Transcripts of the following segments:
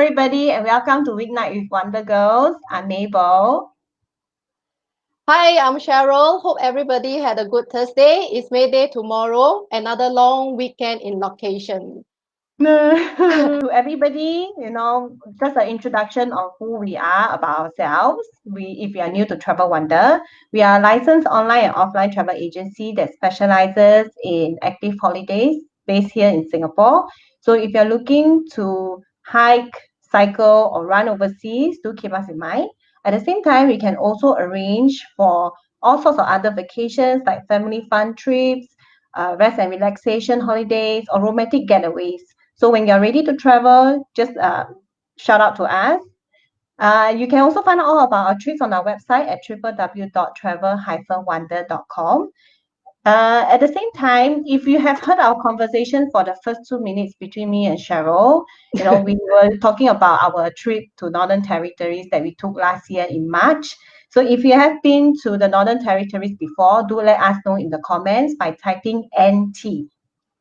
Everybody, and welcome to Weeknight with Wonder Girls. I'm Mabel. Hi, I'm Cheryl. Hope everybody had a good Thursday. It's May Day tomorrow, another long weekend in location. To everybody, just an introduction of who we are about ourselves. If you are new to Travel Wonder, we are a licensed online and offline travel agency that specializes in active holidays based here in Singapore. So if you're looking to hike, cycle, or run overseas, do keep us in mind. At the same time, we can also arrange for all sorts of other vacations like family fun trips, rest and relaxation holidays, or romantic getaways. So when you're ready to travel, just shout out to us. You can also find out all about our trips on our website at www.travel-wonder.com. At the same time, if you have heard our conversation for the first 2 minutes between me and Cheryl, we were talking about our trip to Northern Territories that we took last year in March. So if you have been to the Northern Territories before, do let us know in the comments by typing NT.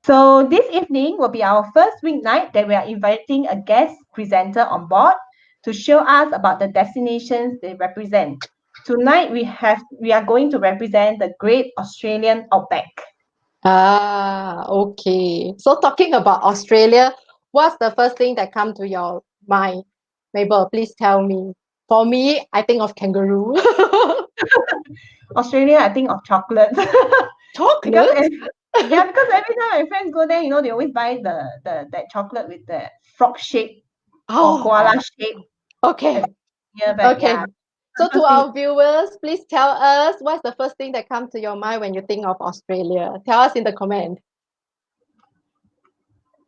So this evening will be our first weeknight that we are inviting a guest presenter on board to show us about the destinations they represent. Tonight we are going to represent the Great Australian Outback. Okay. So talking about Australia, what's the first thing that come to your mind? Mabel, please tell me. For me, I think of kangaroo. Australia, I think of chocolate. because Chocolate? because every time my friends go there, they always buy the that chocolate with the frog shape or Oh, koala shape. okay. But Okay. yeah, So to first thing. our viewers, please tell us what's the first thing that comes to your mind when you think of Australia. Tell us in the comment.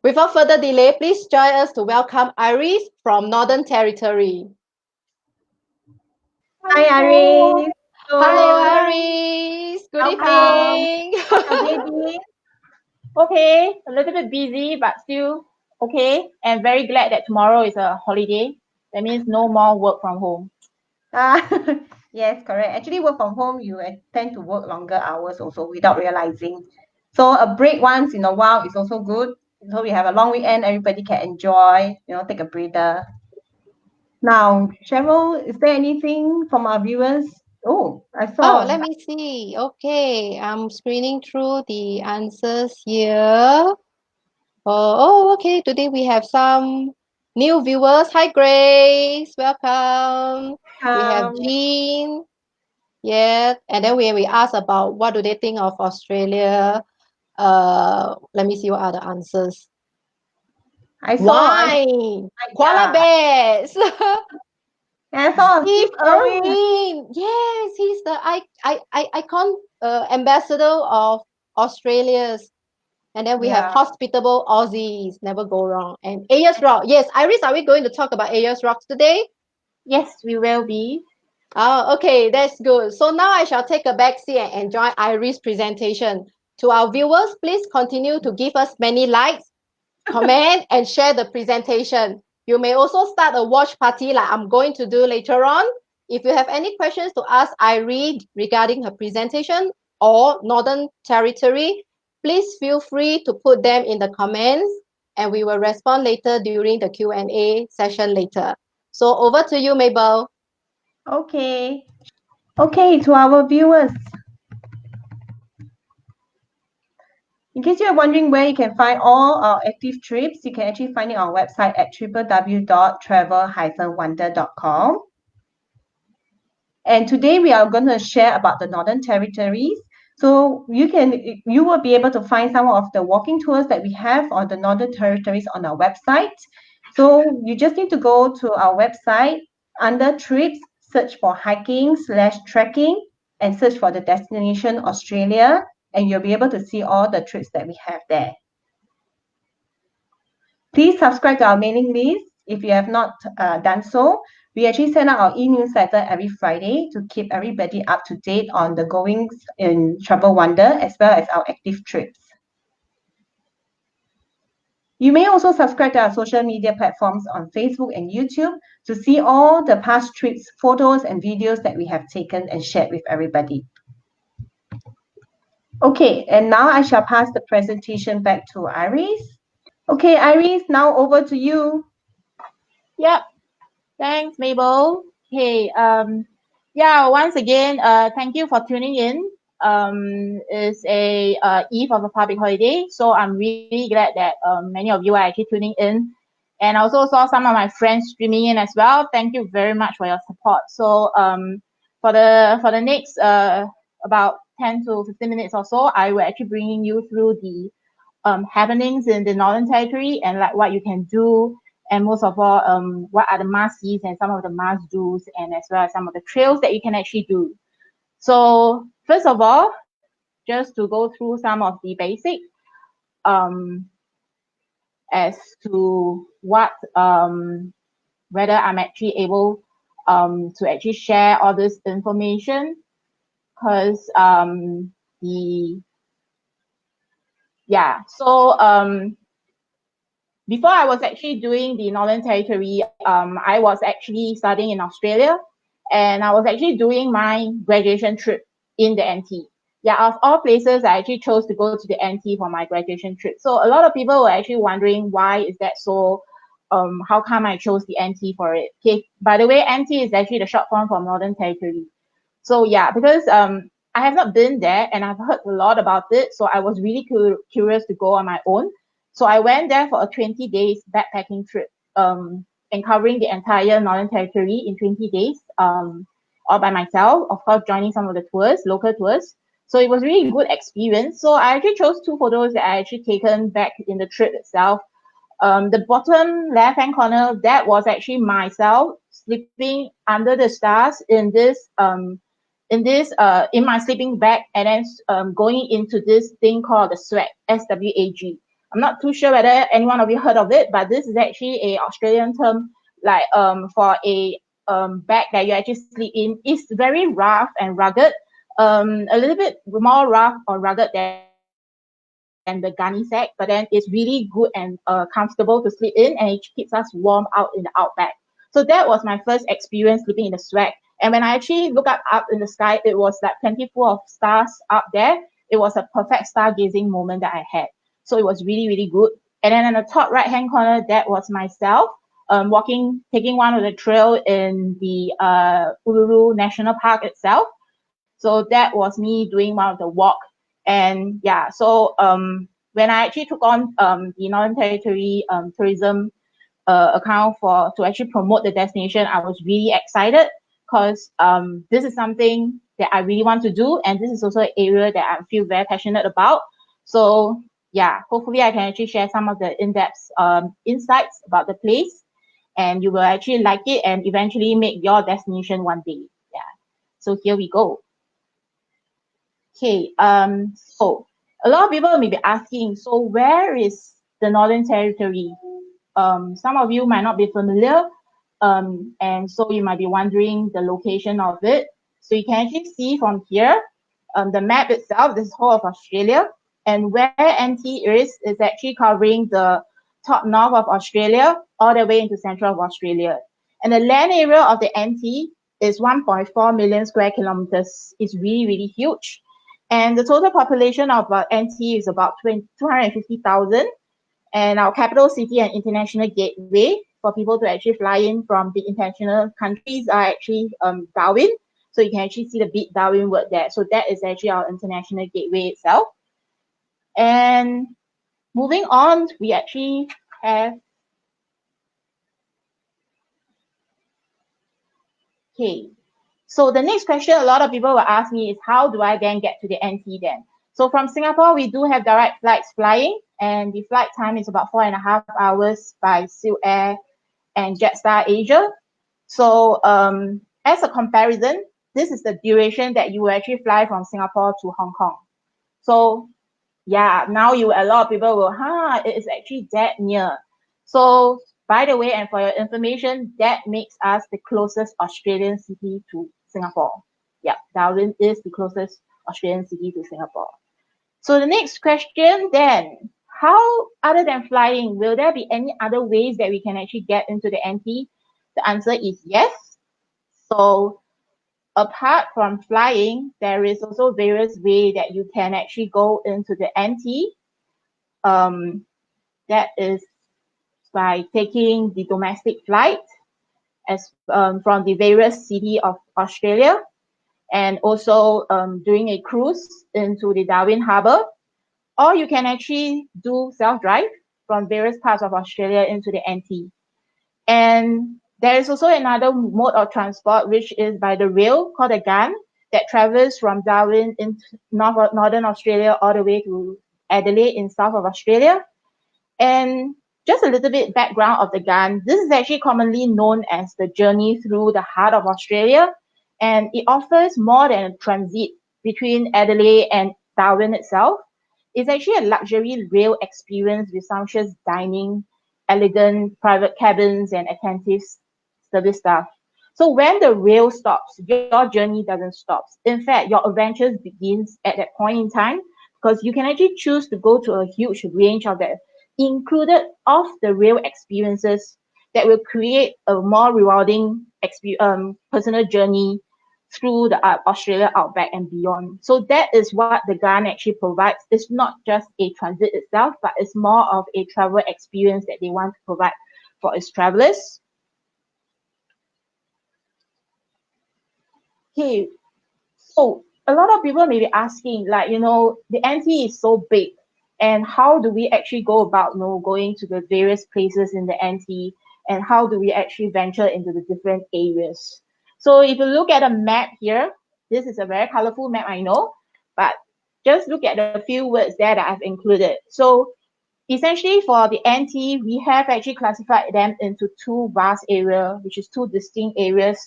Without further delay, please join us to welcome Iris from Northern Territory. Hi, Hello. Iris. Hello, So, Iris. Good welcome. evening. How's your day been? Okay, a little bit busy, but still okay. And very glad that tomorrow is a holiday. That means no more work from home. Ah, yes, correct. Actually, work from home, you tend to work longer hours also without realizing. So a break once in a while is also good. So we have a long weekend, everybody can enjoy, take a breather. Now, Cheryl, is there anything from our viewers? Oh, I Oh, saw. let me see. Okay, I'm screening through the answers here. Okay. Today we have some new viewers. Hi, Grace. Welcome. We have Um, Jean. Yeah. And then we ask about what do they think of Australia. Let me see what are the answers. I saw, Wine, koala yeah, bears. I saw Steve Steve Irwin. Irwin. Yes, he's the icon ambassador of Australia's. And then we have Yeah. hospitable Aussies, never go wrong. And Ayers Rock. Yes, Iris, are we going to talk about Ayers Rock today? Yes, we will be. Oh, okay, that's good. So now I shall take a back seat and enjoy Iris' presentation. To our viewers, please continue to give us many likes, comment, and share the presentation. You may also start a watch party like I'm going to do later on. If you have any questions to ask Iris regarding her presentation or Northern Territory, please feel free to put them in the comments and we will respond later during the Q&A session later. So over to you, Mabel. Okay. Okay, to our viewers, in case you're wondering where you can find all our active trips, you can actually find it on our website at www.travel-wonder.com. And today we are going to share about the Northern Territories. So you will be able to find some of the walking tours that we have on the Northern Territories on our website. So you just need to go to our website under trips, search for hiking/trekking, and search for the destination Australia, and you'll be able to see all the trips that we have there. Please subscribe to our mailing list if you have not done so. We actually send out our e-newsletter every Friday to keep everybody up to date on the goings in Travel Wonder as well as our active trips. You may also subscribe to our social media platforms on Facebook and YouTube to see all the past trips, photos, and videos that we have taken and shared with everybody. Okay, and now I shall pass the presentation back to Iris. Okay, Iris, now over to you. Yep. Thanks, Mabel. Okay. Yeah. Once again, thank you for tuning in. It's a eve of a public holiday, so I'm really glad that many of you are actually tuning in, and I also saw some of my friends streaming in as well. Thank you very much for your support. So for the next about 10 to 15 minutes or so, I will actually bringing you through the happenings in the Northern Territory and like what you can do, and most of all, what are the must-sees and some of the must-dos, and as well as some of the trails that you can actually do. So first of all, just to go through some of the basics, um, as to what whether I'm actually able to actually share all this information, because the yeah so before I was actually doing the Northern Territory, I was actually studying in Australia, and I was actually doing my graduation trip in the NT. Yeah, of all places, I actually chose to go to the NT for my graduation trip. So a lot of people were actually wondering why is that so? How come I chose the NT for it? Okay, by the way, NT is actually the short form for Northern Territory. So yeah, because I have not been there and I've heard a lot about it, so I was really curious to go on my own. So I went there for a 20 days backpacking trip, and covering the entire Northern Territory in 20 days, all by myself, of course, joining some of the tours, local tours. So it was really good experience. So I actually chose two photos that I actually taken back in the trip itself. The bottom left-hand corner, that was actually myself sleeping under the stars in my sleeping bag, and then going into this thing called the swag, SWAG. I'm not too sure whether any one of you heard of it, but this is actually a Australian term, like for a bag that you actually sleep in. It's very rough and rugged, a little bit more rough or rugged than the gunny sack, but then it's really good and comfortable to sleep in, and it keeps us warm out in the outback. So that was my first experience sleeping in the swag. And when I actually look up in the sky, it was like plentiful of stars up there. It was a perfect stargazing moment that I had. So it was really, really good. And then in the top right hand corner, that was myself taking one of the trail in the Uluru National Park itself. So that was me doing one of the walk. And yeah, so when I actually took on the Northern Territory tourism account for to actually promote the destination, I was really excited, because this is something that I really want to do, and this is also an area that I feel very passionate about. So yeah, hopefully I can actually share some of the in-depth insights about the place, and you will actually like it and eventually make your destination one day. Yeah. So here we go. Okay. So a lot of people may be asking, so where is the Northern Territory? Some of you might not be familiar, and so you might be wondering the location of it. So you can actually see from here, the map itself, this whole of Australia, and where NT is actually covering the top north of Australia all the way into central of Australia. And the land area of the NT is 1.4 million square kilometers. It's really, really huge. And the total population of NT is about 250,000. And our capital city and international gateway for people to actually fly in from the international countries are actually Darwin. So you can actually see the big Darwin word there. So that is actually our international gateway itself. And moving on, we actually have, okay. So the next question a lot of people will ask me is, how do I then get to the NT then? So from Singapore, we do have direct flights flying, and the flight time is about 4.5 hours by Seal Air and Jetstar Asia. So as a comparison, this is the duration that you will actually fly from Singapore to Hong Kong. So yeah, now a lot of people will, it is actually that near. So by the way, and for your information, that makes us the closest Australian city to Singapore. Yeah, Darwin is the closest Australian city to Singapore. So the next question then, how, other than flying, will there be any other ways that we can actually get into the NT? The answer is yes. So apart from flying, there is also various ways that you can actually go into the NT. That is by taking the domestic flight as from the various city of Australia, and also doing a cruise into the Darwin Harbour, or you can actually do self-drive from various parts of Australia into the NT. And there is also another mode of transport, which is by the rail called the GAN, that travels from Darwin into northern Australia all the way to Adelaide in south of Australia. And just a little bit background of the GAN. This is actually commonly known as the journey through the heart of Australia, and it offers more than a transit between Adelaide and Darwin itself. It's actually a luxury rail experience with sumptuous dining, elegant private cabins, and attentive service staff. So when the rail stops, your journey doesn't stop. In fact, your adventures begins at that point in time, because you can actually choose to go to a huge range of the included of the rail experiences that will create a more rewarding personal journey through the Australia outback and beyond. So that is what the GAN actually provides. It's not just a transit itself, but it's more of a travel experience that they want to provide for its travelers. Okay, so a lot of people may be asking, like, the NT is so big, and how do we actually go about, going to the various places in the NT, and how do we actually venture into the different areas? So if you look at a map here, this is a very colorful map, I know, but just look at the few words there that I've included. So essentially for the NT, we have actually classified them into two vast areas, which is two distinct areas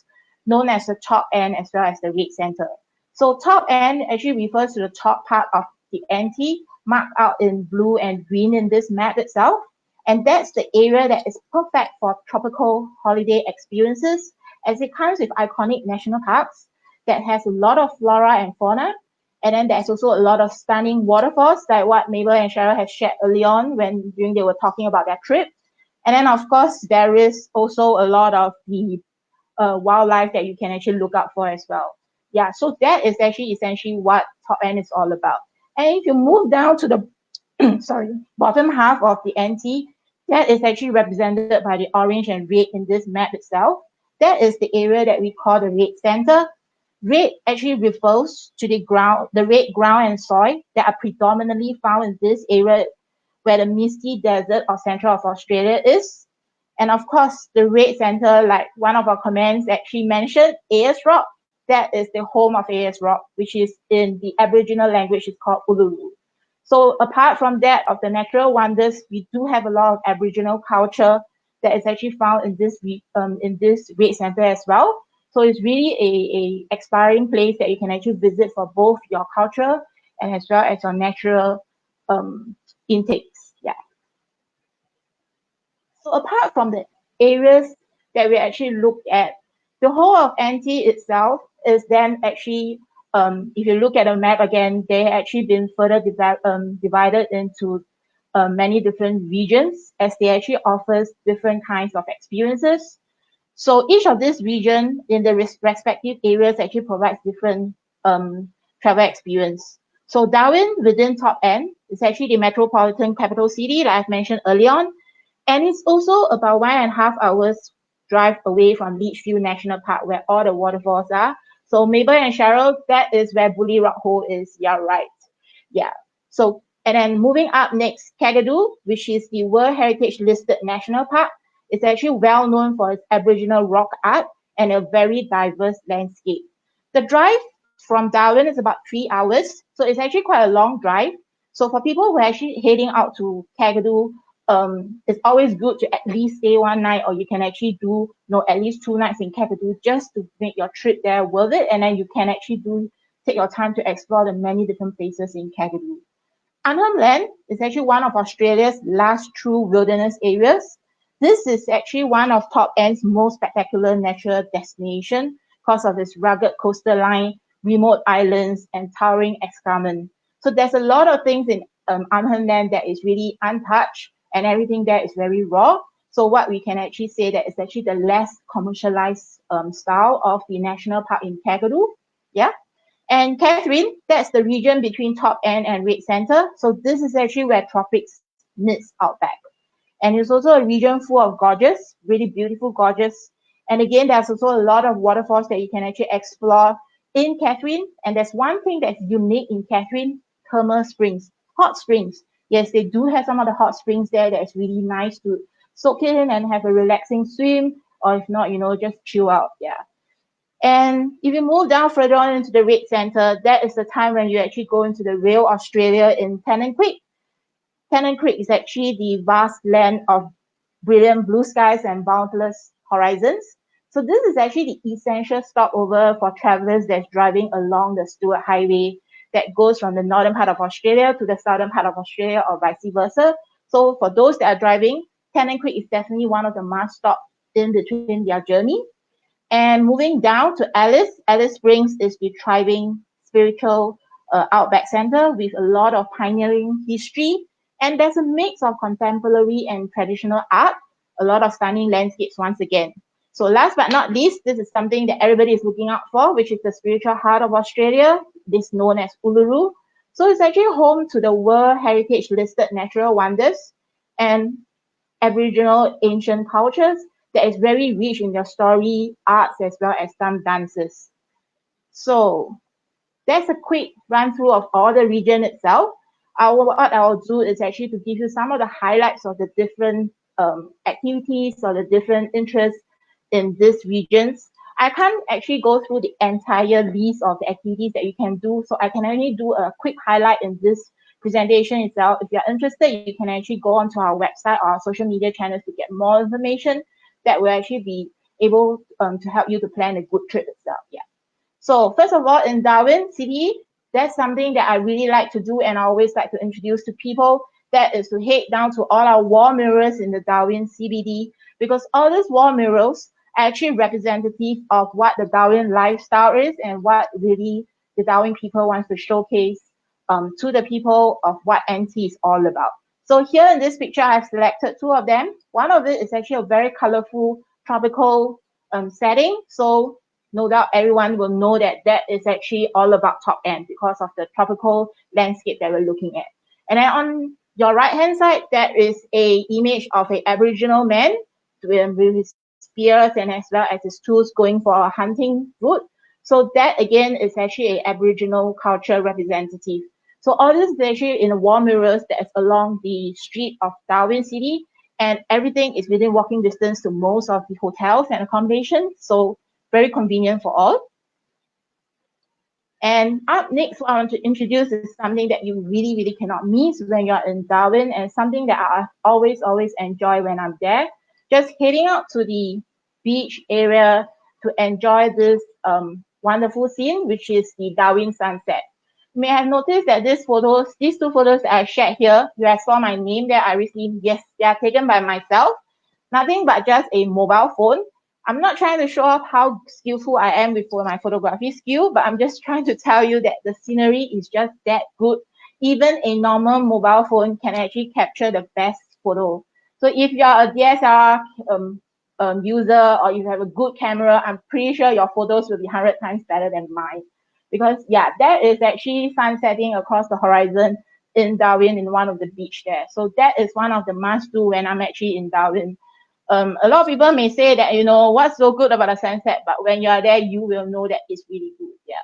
known as the top end as well as the red center. So top end actually refers to the top part of the NT, marked out in blue and green in this map itself. And that's the area that is perfect for tropical holiday experiences, as it comes with iconic national parks that has a lot of flora and fauna. And then there's also a lot of stunning waterfalls, like what Mabel and Cheryl have shared early on during they were talking about their trip. And then of course, there is also a lot of the wildlife that you can actually look out for as well. Yeah, so that is actually essentially what top end is all about. And if you move down to the bottom half of the NT, that is actually represented by the orange and red in this map itself. That is the area that we call the red center. Red actually refers to the red ground and soil that are predominantly found in this area where the misty desert of central of Australia is. And of course, the red center, like one of our comments actually mentioned, AS Rock, that is the home of AS Rock, which is in the Aboriginal language is called Uluru. So apart from that, of the natural wonders, we do have a lot of Aboriginal culture that is actually found in this red center as well. So it's really a expiring place that you can actually visit for both your culture and as well as your natural intakes. Yeah. So apart from the areas that we actually looked at, the whole of NT itself is then actually, if you look at the map again, they actually been further divided into many different regions, as they actually offers different kinds of experiences. So each of this region in the respective areas actually provides different travel experience. So Darwin within top end is actually the metropolitan capital city, like I've mentioned earlier on. And it's also about 1.5 hours drive away from Litchfield National Park, where all the waterfalls are. So Mabel and Cheryl, that is where Bully Rock Hole is. Yeah, right. Yeah. So, and then moving up next, Kakadu, which is the World Heritage listed national park. It's actually well known for its Aboriginal rock art and a very diverse landscape. The drive from Darwin is about 3 hours. So it's actually quite a long drive. So for people who are actually heading out to Kakadu, it's always good to at least stay one night, or you can actually do at least 2 nights in Kakadu just to make your trip there worth it, and then you can actually take your time to explore the many different places in Kakadu. Arnhem Land is actually one of Australia's last true wilderness areas. This is actually one of Top End's most spectacular natural destination because of its rugged coastal line, remote islands, and towering escarpment. So there's a lot of things in Arnhem Land that is really untouched, and everything there is very raw. So what we can actually say that is actually the less commercialized style of the national park in Kakadu. Yeah. And Katherine, that's the region between Top End and Red Center. So this is actually where tropics meets outback. And it's also a region full of gorgeous, really beautiful gorgeous. And again, there's also a lot of waterfalls that you can actually explore in Katherine. And there's one thing that's unique in Katherine, thermal springs, hot springs. Yes, they do have some of the hot springs there that's really nice to soak in and have a relaxing swim, or if not, just chill out. Yeah. And if you move down further on into the Red Centre, that is the time when you actually go into the Rail Australia in Tennant Creek. Tennant Creek is actually the vast land of brilliant blue skies and boundless horizons. So this is actually the essential stopover for travellers that's driving along the Stuart Highway that goes from the northern part of Australia to the southern part of Australia or vice versa. So for those that are driving, Tennant Creek is definitely one of the must stops in between their journey. And moving down to Alice Springs is the thriving spiritual outback center with a lot of pioneering history. And there's a mix of contemporary and traditional art, a lot of stunning landscapes once again. So last but not least, this is something that everybody is looking out for, which is the spiritual heart of Australia, this known as Uluru. So it's actually home to the World Heritage listed natural wonders and Aboriginal ancient cultures that is very rich in their story, arts, as well as some dances. So that's a quick run through of all the region itself. What I'll do is actually to give you some of the highlights of the different activities or the different interests in these regions. I can't actually go through the entire list of the activities that you can do, so I can only do a quick highlight in this presentation itself. If you're interested, you can actually go onto our website or our social media channels to get more information that will actually be able to help you to plan a good trip itself. Yeah. So first of all, in Darwin City, that's something that I really like to do and I always like to introduce to people. That is to head down to all our wall murals in the Darwin CBD, because all these wall murals are actually representative of what the Darwin lifestyle is and what really the Darwin people wants to showcase to the people of what NT is all about. So here in this picture, I've selected two of them. One of it is actually a very colorful tropical setting. So no doubt everyone will know that that is actually all about top end because of the tropical landscape that we're looking at. And then on your right hand side, that is a image of an Aboriginal man with his spears and as well as his tools going for a hunting route. So that again is actually an Aboriginal culture representative. So all this is actually in the wall murals that is along the street of Darwin City, and everything is within walking distance to most of the hotels and accommodations. So very convenient for all. And up next, what I want to introduce is something that you really, really cannot miss when you're in Darwin, and something that I always enjoy when I'm there. Just heading out to the beach area to enjoy this wonderful scene, which is the Darwin sunset. You may have noticed that these two photos I shared here, you have saw my name there, Iris Lim. Yes, they are taken by myself. Nothing but just a mobile phone. I'm not trying to show off how skillful I am with my photography skill, but I'm just trying to tell you that the scenery is just that good. Even a normal mobile phone can actually capture the best photo. So if you are a DSLR user or you have a good camera, I'm pretty sure your photos will be 100 times better than mine. Because yeah, that is actually sunsetting across the horizon in Darwin in one of the beach there. So that is one of the must do when I'm actually in Darwin. A lot of people may say that, what's so good about a sunset, but when you are there, you will know that it's really good. Yeah.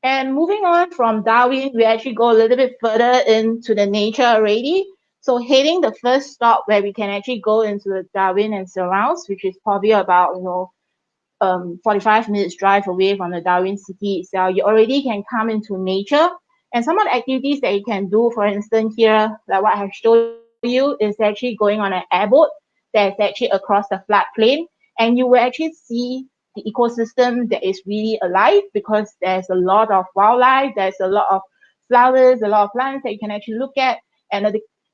And moving on from Darwin, we actually go a little bit further into the nature already. So heading the first stop where we can actually go into the Darwin and surrounds, which is probably about, 45 minutes drive away from the Darwin city itself, you already can come into nature. And some of the activities that you can do, for instance, here, like what I have shown you, is actually going on an airboat that's actually across the floodplain. And you will actually see the ecosystem that is really alive because there's a lot of wildlife, there's a lot of flowers, a lot of plants that you can actually look at.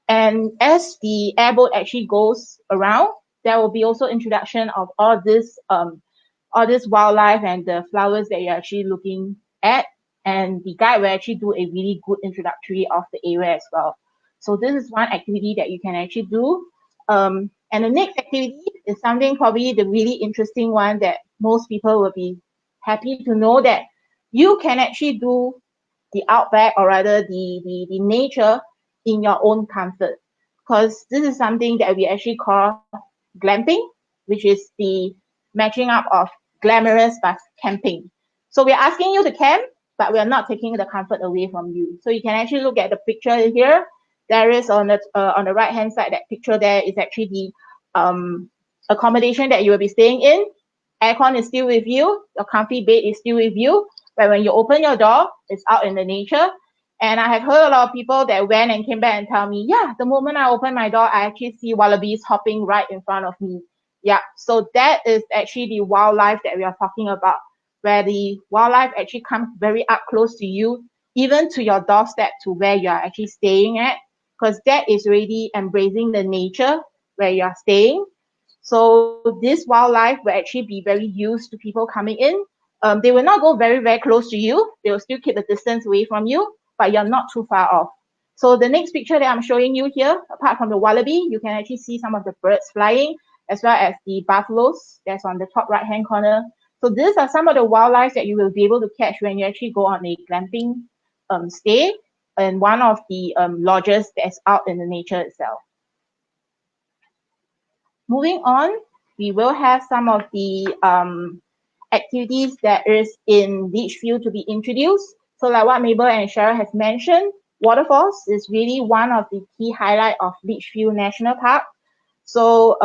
And as the airboat actually goes around, there will be also introduction of all this wildlife and the flowers that you're actually looking at. And the guide will actually do a really good introductory of the area as well. So this is one activity that you can actually do. And the next activity is something probably the really interesting one that most people will be happy to know, that you can actually do the outback, or rather the nature, in your own comfort. because this is something that we actually call glamping, which is the matching up of glamorous but camping. So we're asking you to camp, but we are not taking the comfort away from you. So you can actually look at the picture here. There is on the right hand side, that picture there is actually the accommodation that you will be staying in. Aircon is still with you. Your comfy bed is still with you. But when you open your door, it's out in the nature. And I have heard a lot of people that went and came back and tell me, yeah, the moment I open my door, I actually see wallabies hopping right in front of me. Yeah, so that is actually the wildlife that we are talking about, where the wildlife actually comes very up close to you, even to your doorstep, to where you are actually staying at, because that is really embracing the nature where you are staying. So this wildlife will actually be very used to people coming in. They will not go very, very close to you. They will still keep the distance away from you, but you're not too far off. So the next picture that I'm showing you here, apart from the wallaby, you can actually see some of the birds flying, as well as the buffaloes that's on the top right-hand corner. So these are some of the wildlife that you will be able to catch when you actually go on a glamping stay in one of the lodges that's out in the nature itself. Moving on, we will have some of the activities that is in Litchfield to be introduced. So like what Mabel and Cheryl has mentioned, waterfalls is really one of the key highlight of Litchfield National Park. So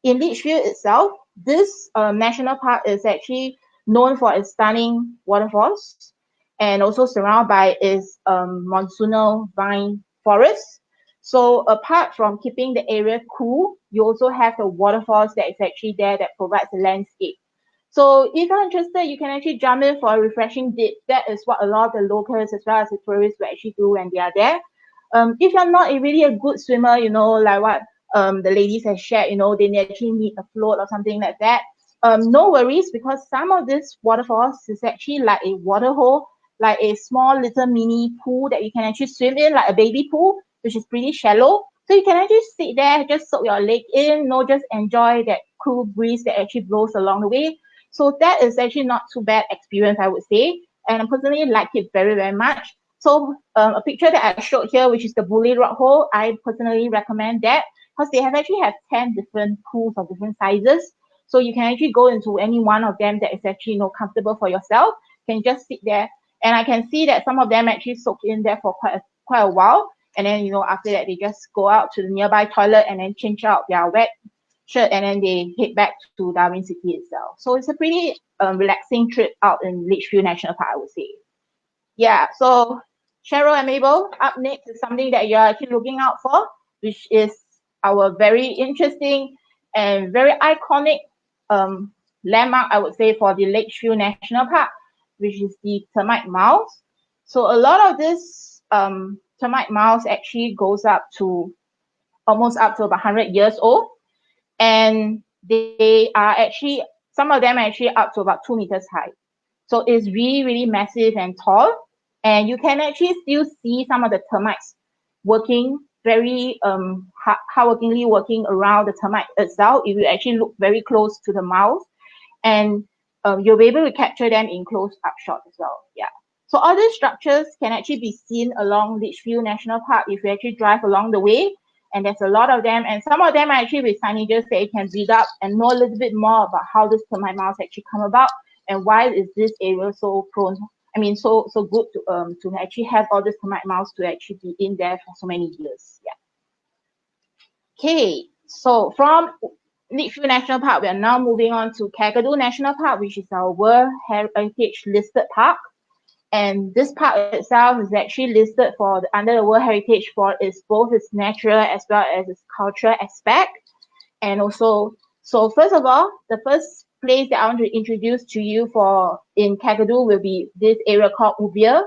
in Litchfield itself, this national park is actually known for its stunning waterfalls and also surrounded by its monsoonal vine forest. So apart from keeping the area cool, you also have the waterfalls that is actually there that provides the landscape. So if you're interested, you can actually jump in for a refreshing dip. That is what a lot of the locals as well as the tourists will actually do when they are there. If you're not really a good swimmer, like what the ladies have shared, they actually need a float or something like that. No worries, because some of these waterfalls is actually like a water hole, like a small little mini pool that you can actually swim in, like a baby pool, which is pretty shallow. So you can actually sit there, just soak your leg in, just enjoy that cool breeze that actually blows along the way. So that is actually not too bad experience, I would say. And I personally like it very, very much. So a picture that I showed here, which is the Bully Rock Hole, I personally recommend that because they have actually have 10 different pools of different sizes. So you can actually go into any one of them that is actually comfortable for yourself. You can just sit there. And I can see that some of them actually soak in there for quite a while. And then, after that, they just go out to the nearby toilet and then change out their wet shirt, and then they head back to Darwin City itself. So it's a pretty relaxing trip out in Litchfield National Park, I would say. Yeah, so Cheryl and Mabel, up next is something that you're actually looking out for, which is our very interesting and very iconic landmark, I would say, for the Litchfield National Park, which is the termite mouse. So a lot of this termite mouse actually goes up to almost up to about 100 years old. And they are actually, some of them are actually up to about 2 meters high. So it's really, really massive and tall. And you can actually still see some of the termites working very hardworkingly working around the termite itself if you actually look very close to the mouse. And you'll be able to capture them in close-up shot as well. Yeah. So all these structures can actually be seen along Litchfield National Park if you actually drive along the way. And there's a lot of them, and some of them are actually with signages that you can read up and know a little bit more about how this termite mouse actually come about and why is this area so prone. I mean, so good to actually have all this termite mouse to actually be in there for so many years. Yeah. Okay, so from Litchfield National Park, we are now moving on to Kakadu National Park, which is our World Heritage listed park. And this park itself is actually listed under the World Heritage for both its natural as well as its cultural aspect. And also, so first of all, the first place that I want to introduce to you in Kakadu will be this area called Ubia.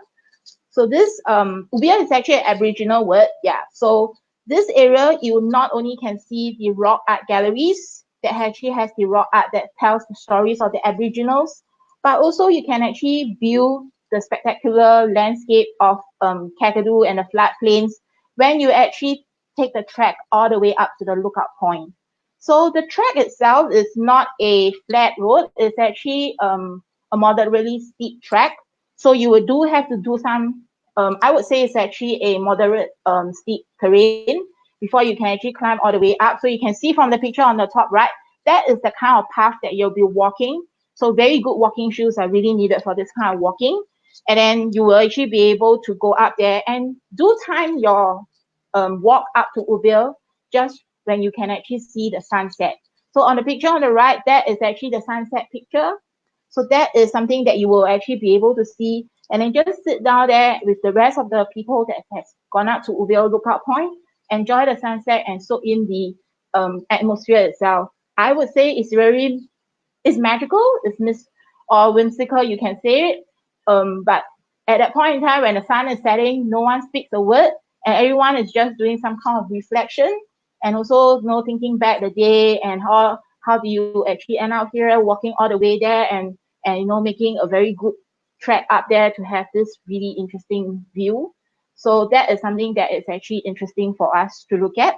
So this Ubia is actually an Aboriginal word. Yeah. So this area, you not only can see the rock art galleries that actually has the rock art that tells the stories of the Aboriginals, but also you can actually view the spectacular landscape of Kakadu and the floodplains when you actually take the trek all the way up to the lookout point. So the trek itself is not a flat road. It's actually a moderately steep trek. So you have to do some, I would say it's actually a moderate steep terrain. before you can actually climb all the way up. So you can see from the picture on the top right, that is the kind of path that you'll be walking. So very good walking shoes are really needed for this kind of walking. And then you will actually be able to go up there and do time your walk up to Ubil just when you can actually see the sunset. So on the picture on the right, that is actually the sunset picture. So that is something that you will actually be able to see. And then just sit down there with the rest of the people that has gone up to Ubil Lookout Point, enjoy the sunset and soak in the atmosphere itself. I would say it's magical, it's or whimsical, you can say it. But at that point in time when the sun is setting, no one speaks a word and everyone is just doing some kind of reflection and also thinking back the day and how do you actually end up here walking all the way there and making a very good trek up there to have this really interesting view. So that is something that is actually interesting for us to look at.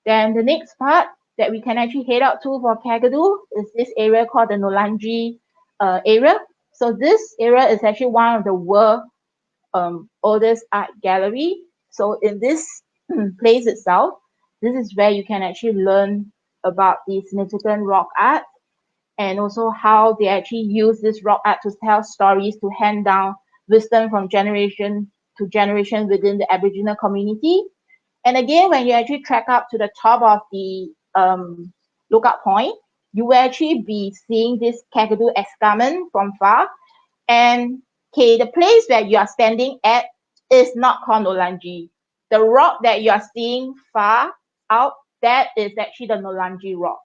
Then the next part that we can actually head out to for Kakadu is this area called the Nolanji area. So this area is actually one of the world oldest art gallery. So in this place itself, this is where you can actually learn about the significant rock art and also how they actually use this rock art to tell stories, to hand down wisdom from generation to generation within the Aboriginal community. And again, when you actually trek up to the top of the lookout point, you will actually be seeing this Kakadu escarpment from far. And the place where you are standing at is not called Nolanji. The rock that you are seeing far out, that is actually the Nolanji rock.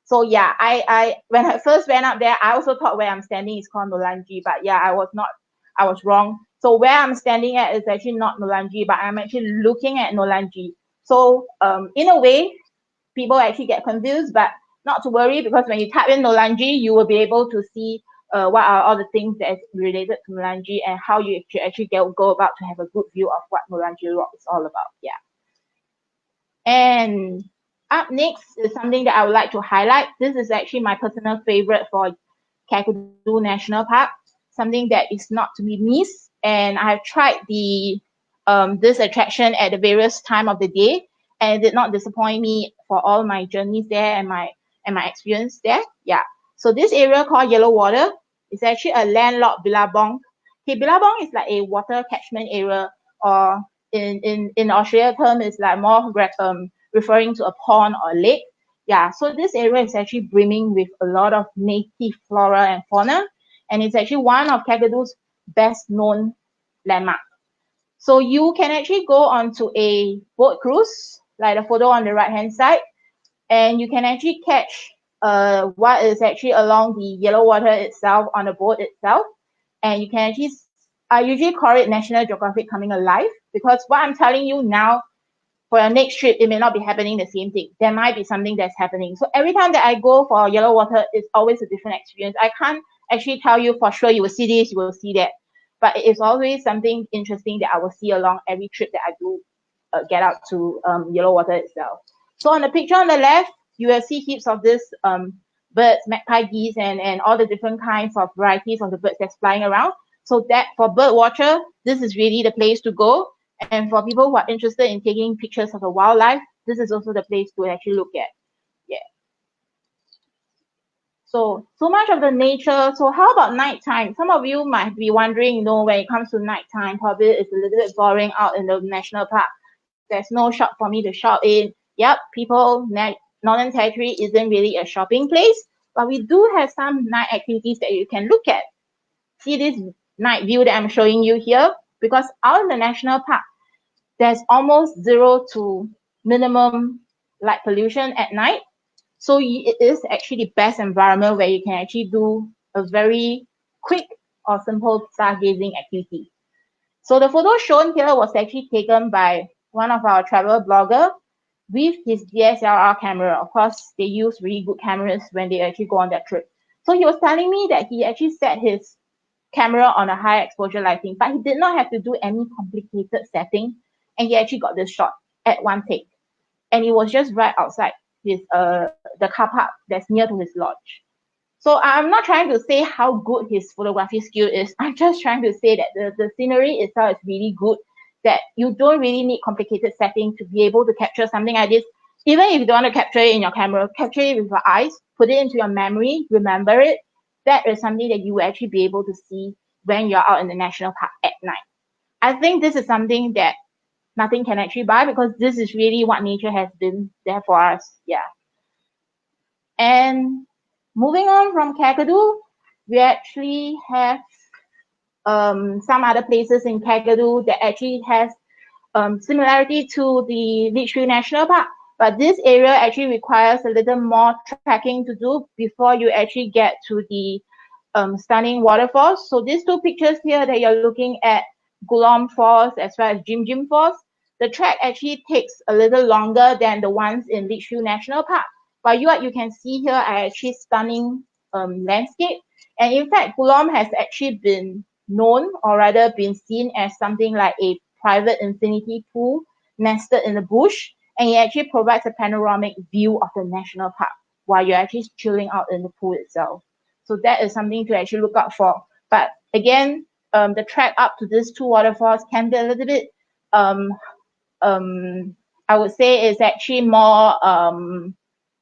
So yeah, I when I first went up there, I also thought where I'm standing is called Nolanji, but yeah, I was wrong. So where I'm standing at is actually not Nolanji, but I'm actually looking at Nolanji. So in a way, people actually get confused, but not to worry, because when you type in Nolanji, you will be able to see what are all the things that is related to Nolanji and how you should actually go about to have a good view of what Nolanji rock is all about. Yeah. And up next is something that I would like to highlight. This is actually my personal favorite for Kakadu National Park, something that is not to be missed. And I've tried the this attraction at the various time of the day, and it did not disappoint me for all my journeys there and my experience there. Yeah. So this area called Yellow Water is actually a landlocked billabong. Okay, billabong is like a water catchment area, or in Australia term is like more referring to a pond or a lake. Yeah, so this area is actually brimming with a lot of native flora and fauna, and it's actually one of Kakadu's best known landmarks. So you can actually go onto a boat cruise, like the photo on the right hand side, and you can actually catch what is actually along the Yellow Water itself on the boat itself, and you can actually I usually call it National Geographic coming alive, because what I'm telling you now, for your next trip, it may not be happening the same thing. There might be something that's happening. So every time that I go for Yellow Water, it's always a different experience. I can't actually tell you for sure you will see this, you will see that. But it is always something interesting that I will see along every trip that I do get out to Yellow Water itself. So on the picture on the left, you will see heaps of this birds, magpie geese, and all the different kinds of varieties of the birds that's flying around. So that for bird watcher, this is really the place to go. And for people who are interested in taking pictures of the wildlife, this is also the place to actually look at. Yeah. So much of the nature. So how about nighttime? Some of you might be wondering, when it comes to nighttime, probably it's a little bit boring out in the national park. There's no shop for me to shop in. Yep, Northern Territory isn't really a shopping place, but we do have some night activities that you can look at. See this night view that I'm showing you here? Because out in the national park, there's almost zero to minimum light pollution at night. So it is actually the best environment where you can actually do a very quick or simple stargazing activity. So the photo shown here was actually taken by one of our travel blogger with his DSLR camera. Of course, they use really good cameras when they actually go on that trip. So he was telling me that he actually set his camera on a high exposure lighting, but he did not have to do any complicated setting, and he actually got this shot at one take. And it was just right outside his the car park that's near to his lodge. So I'm not trying to say how good his photography skill is. I'm just trying to say that the scenery itself is really good, that you don't really need complicated settings to be able to capture something like this. Even if you don't want to capture it in your camera, capture it with your eyes, put it into your memory, remember it. That is something that you will actually be able to see when you're out in the national park at night. I think this is something that nothing can actually buy, because this is really what nature has been there for us. Yeah. And moving on from Kakadu, we actually have some other places in Kakadu that actually has similarity to the Litchfield National Park, but this area actually requires a little more trekking to do before you actually get to the stunning waterfalls. So these two pictures here that you're looking at, Gulom Falls as well as Jim Jim Falls, the trek actually takes a little longer than the ones in Litchfield National Park. But what you can see here are actually stunning landscape. And in fact, Gulom has actually been known, or rather been seen as something like a private infinity pool nested in the bush, and it actually provides a panoramic view of the national park while you're actually chilling out in the pool itself. So that is something to actually look out for. But again, the trek up to these two waterfalls can be a little bit, I would say, is actually more,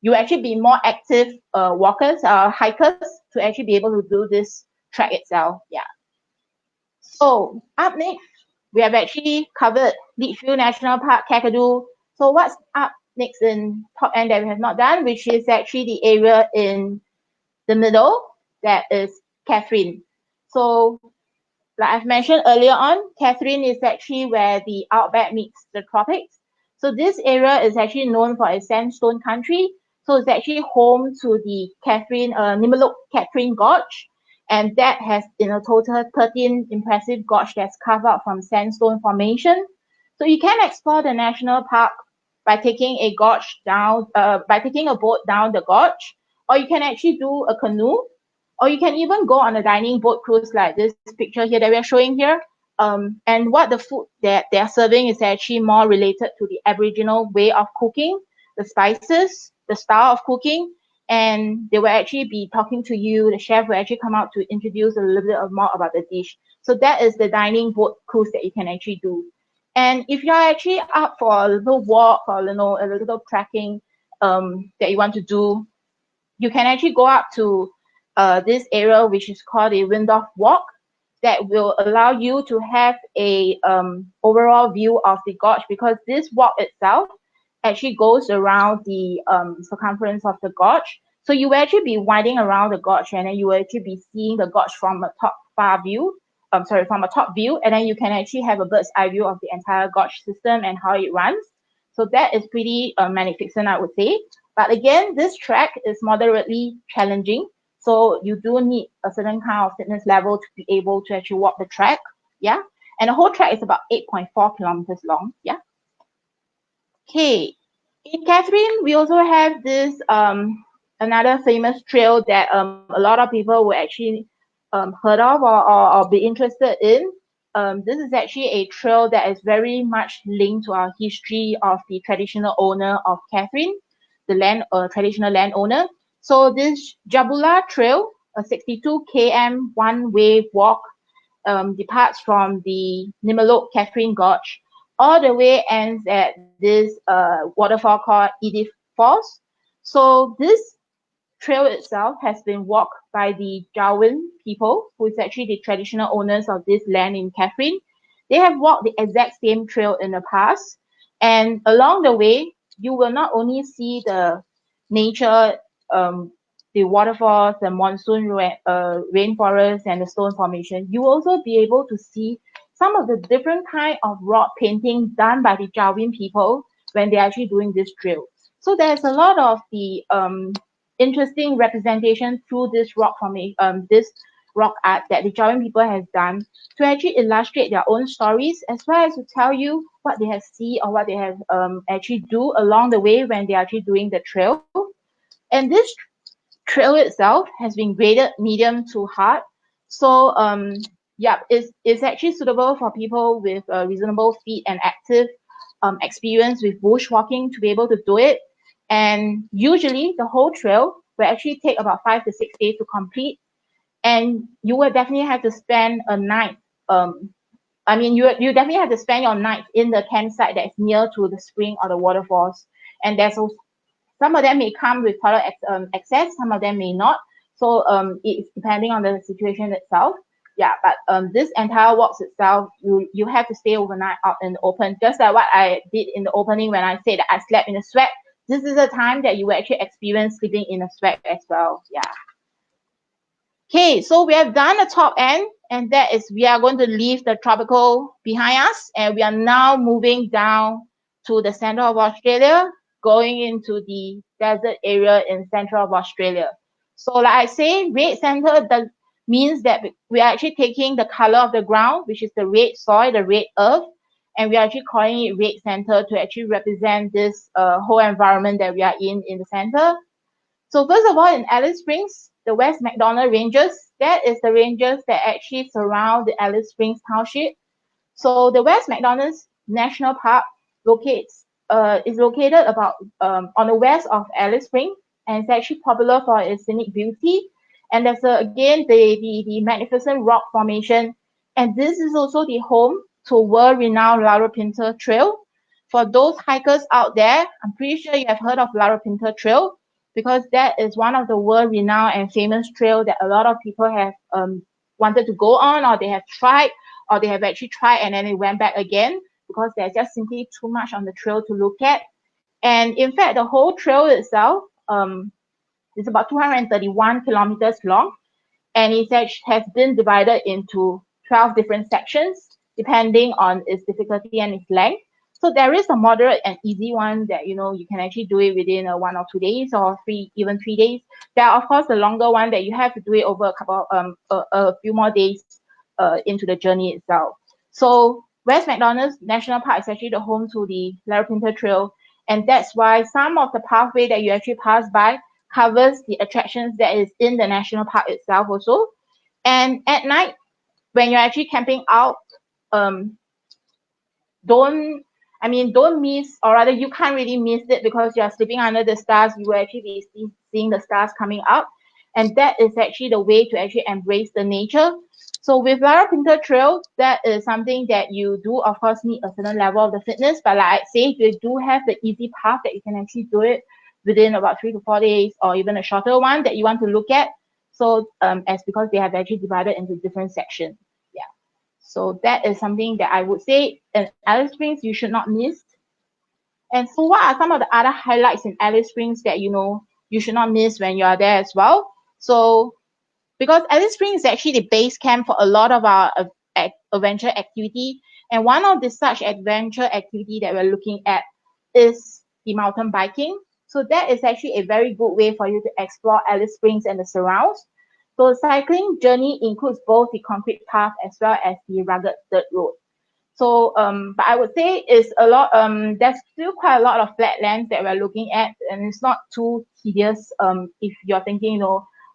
you actually be more active walkers or hikers to actually be able to do this trek itself. Yeah. So up next, we have actually covered Litchfield National Park, Kakadu. So what's up next in top end that we have not done, which is actually the area in the middle, that is Katherine. So like I've mentioned earlier on, Katherine is actually where the outback meets the tropics. So this area is actually known for its sandstone country. So it's actually home to the Katherine Gorge. And that has in a total 13 impressive gorge that's carved out from sandstone formation. So you can explore the national park by taking a boat down the gorge, or you can actually do a canoe, or you can even go on a dining boat cruise like this picture here that we're showing here. And what the food that they're serving is actually more related to the Aboriginal way of cooking, the spices, the style of cooking, and they will actually be talking to you. The chef will actually come out to introduce a little bit more about the dish. So that is the dining boat cruise that you can actually do. And if you're actually up for a little walk or a little trekking that you want to do, you can actually go up to this area, which is called a Windorf Walk, that will allow you to have a overall view of the gorge, because this walk itself actually goes around the circumference of the gorge. So you will actually be winding around the gorge, and then you will actually be seeing the gorge from a from a top view, and then you can actually have a bird's eye view of the entire gorge system and how it runs. So that is pretty magnificent, I would say. But again, this trek is moderately challenging. So you do need a certain kind of fitness level to be able to actually walk the trek. Yeah. And the whole trek is about 8.4 kilometers long. Yeah. Okay. In Katherine, we also have this another famous trail that a lot of people will actually heard of or be interested in. This is actually a trail that is very much linked to our history of the traditional owner of Katherine, the traditional landowner. So this Jabula Trail, a 62 km one-way walk, departs from the Nimalok Katherine Gorge, all the way ends at this waterfall called Edith Falls. So this trail itself has been walked by the Darwin people, who is actually the traditional owners of this land in Katherine. They have walked the exact same trail in the past, and along the way, you will not only see the nature, the waterfalls, the monsoon rainforest, and the stone formation. You will also be able to see some of the different kind of rock painting done by the Darwin people when they're actually doing this trail. So there's a lot of the interesting representation through this this rock art that the Darwin people has done to actually illustrate their own stories, as well as to tell you what they have seen or what they have actually do along the way when they're actually doing the trail. And this trail itself has been graded medium to hard. So yeah, it's actually suitable for people with reasonable feet and active experience with bushwalking to be able to do it. And usually the whole trail will actually take about 5 to 6 days to complete. And you will definitely have to spend a night I mean, you definitely have to spend your night in the campsite that's near to the spring or the waterfalls. And there's also, some of them may come with toilet access, some of them may not. So it's depending on the situation itself. Yeah, but this entire walks itself, you have to stay overnight out in the open, just like what I did in the opening when I said that I slept in the sweat. This is a time that you will actually experience sleeping in the sweat as well. Yeah. Okay, so we have done the top end, and that is we are going to leave the tropical behind us, and we are now moving down to the center of Australia, going into the desert area in central of Australia. So like I say, red center means that we are actually taking the color of the ground, which is the red soil, the red earth, and we are actually calling it red center to actually represent this whole environment that we are in the center. So first of all, in Alice Springs, the West MacDonald Ranges, that is the ranges that actually surround the Alice Springs Township. So the West MacDonald National Park is located about on the west of Alice Springs, and it's actually popular for its scenic beauty. And there's again the magnificent rock formation, and this is also the home to world-renowned Larapinta Trail. For those hikers out there, I'm pretty sure you have heard of Larapinta Trail, because that is one of the world-renowned and famous trail that a lot of people have wanted to go on, or they have tried, or they have actually tried and then they went back again because there's just simply too much on the trail to look at. And in fact, the whole trail itself is about 231 kilometers long, and it has been divided into 12 different sections depending on its difficulty and its length. So there is a moderate and easy one that you can actually do it within 1 or 2 days, or even 3 days. There are of course the longer one that you have to do it over a few more days into the journey itself. So West MacDonald National Park is actually the home to the Larapinta Trail, and that's why some of the pathway that you actually pass by covers the attractions that is in the national park itself also. And at night, when you're actually camping out, don't miss, or rather you can't really miss it, because you're sleeping under the stars. You will actually be seeing the stars coming up, and that is actually the way to actually embrace the nature. So with Larapinta Trail, that is something that you do of course need a certain level of the fitness, but like I say, you do have the easy path that you can actually do it within about 3 to 4 days, or even a shorter one that you want to look at. So because they have actually divided into different sections. Yeah. So that is something that I would say in Alice Springs you should not miss. And so what are some of the other highlights in Alice Springs that you should not miss when you are there as well? So because Alice Springs is actually the base camp for a lot of our adventure activity, and one of the such adventure activity that we're looking at is the mountain biking. So that is actually a very good way for you to explore Alice Springs and the surrounds. So the cycling journey includes both the concrete path as well as the rugged dirt road. So but I would say it's a lot there's still quite a lot of flat lands that we're looking at, and it's not too tedious if you're thinking,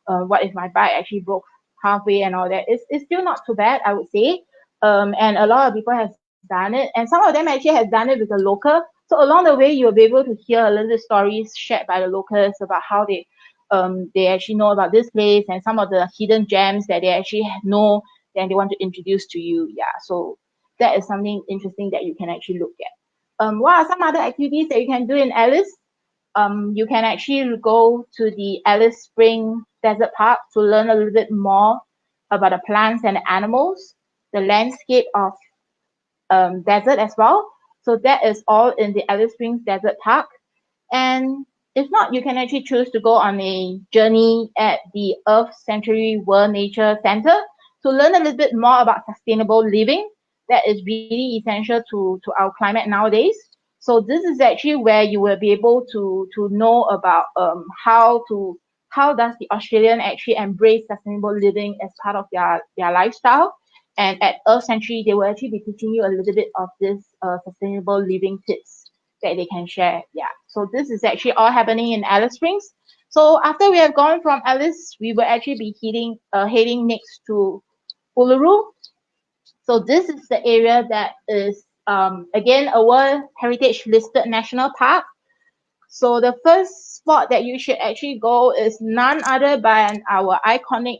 what if my bike actually broke halfway and all that. It's still not too bad, I would say. And a lot of people have done it, and some of them actually have done it with a local. So along the way, you'll be able to hear a little bit stories shared by the locals about how they actually know about this place, and some of the hidden gems that they actually know and they want to introduce to you. Yeah, so that is something interesting that you can actually look at. What are some other activities that you can do in Alice? You can actually go to the Alice Spring Desert Park to learn a little bit more about the plants and the animals, the landscape of desert as well. So that is all in the Alice Springs Desert Park. And if not, you can actually choose to go on a journey at the Earth Sanctuary World Nature Center to learn a little bit more about sustainable living. That is really essential to our climate nowadays. So this is actually where you will be able to know about how does the Australian actually embrace sustainable living as part of their lifestyle. And at Earth Sanctuary, they will actually be teaching you a little bit of this sustainable living tips that they can share. Yeah. So this is actually all happening in Alice Springs. So after we have gone from Alice, we will actually be heading next to Uluru. So this is the area that is again a World Heritage listed national park. So the first spot that you should actually go is none other than our iconic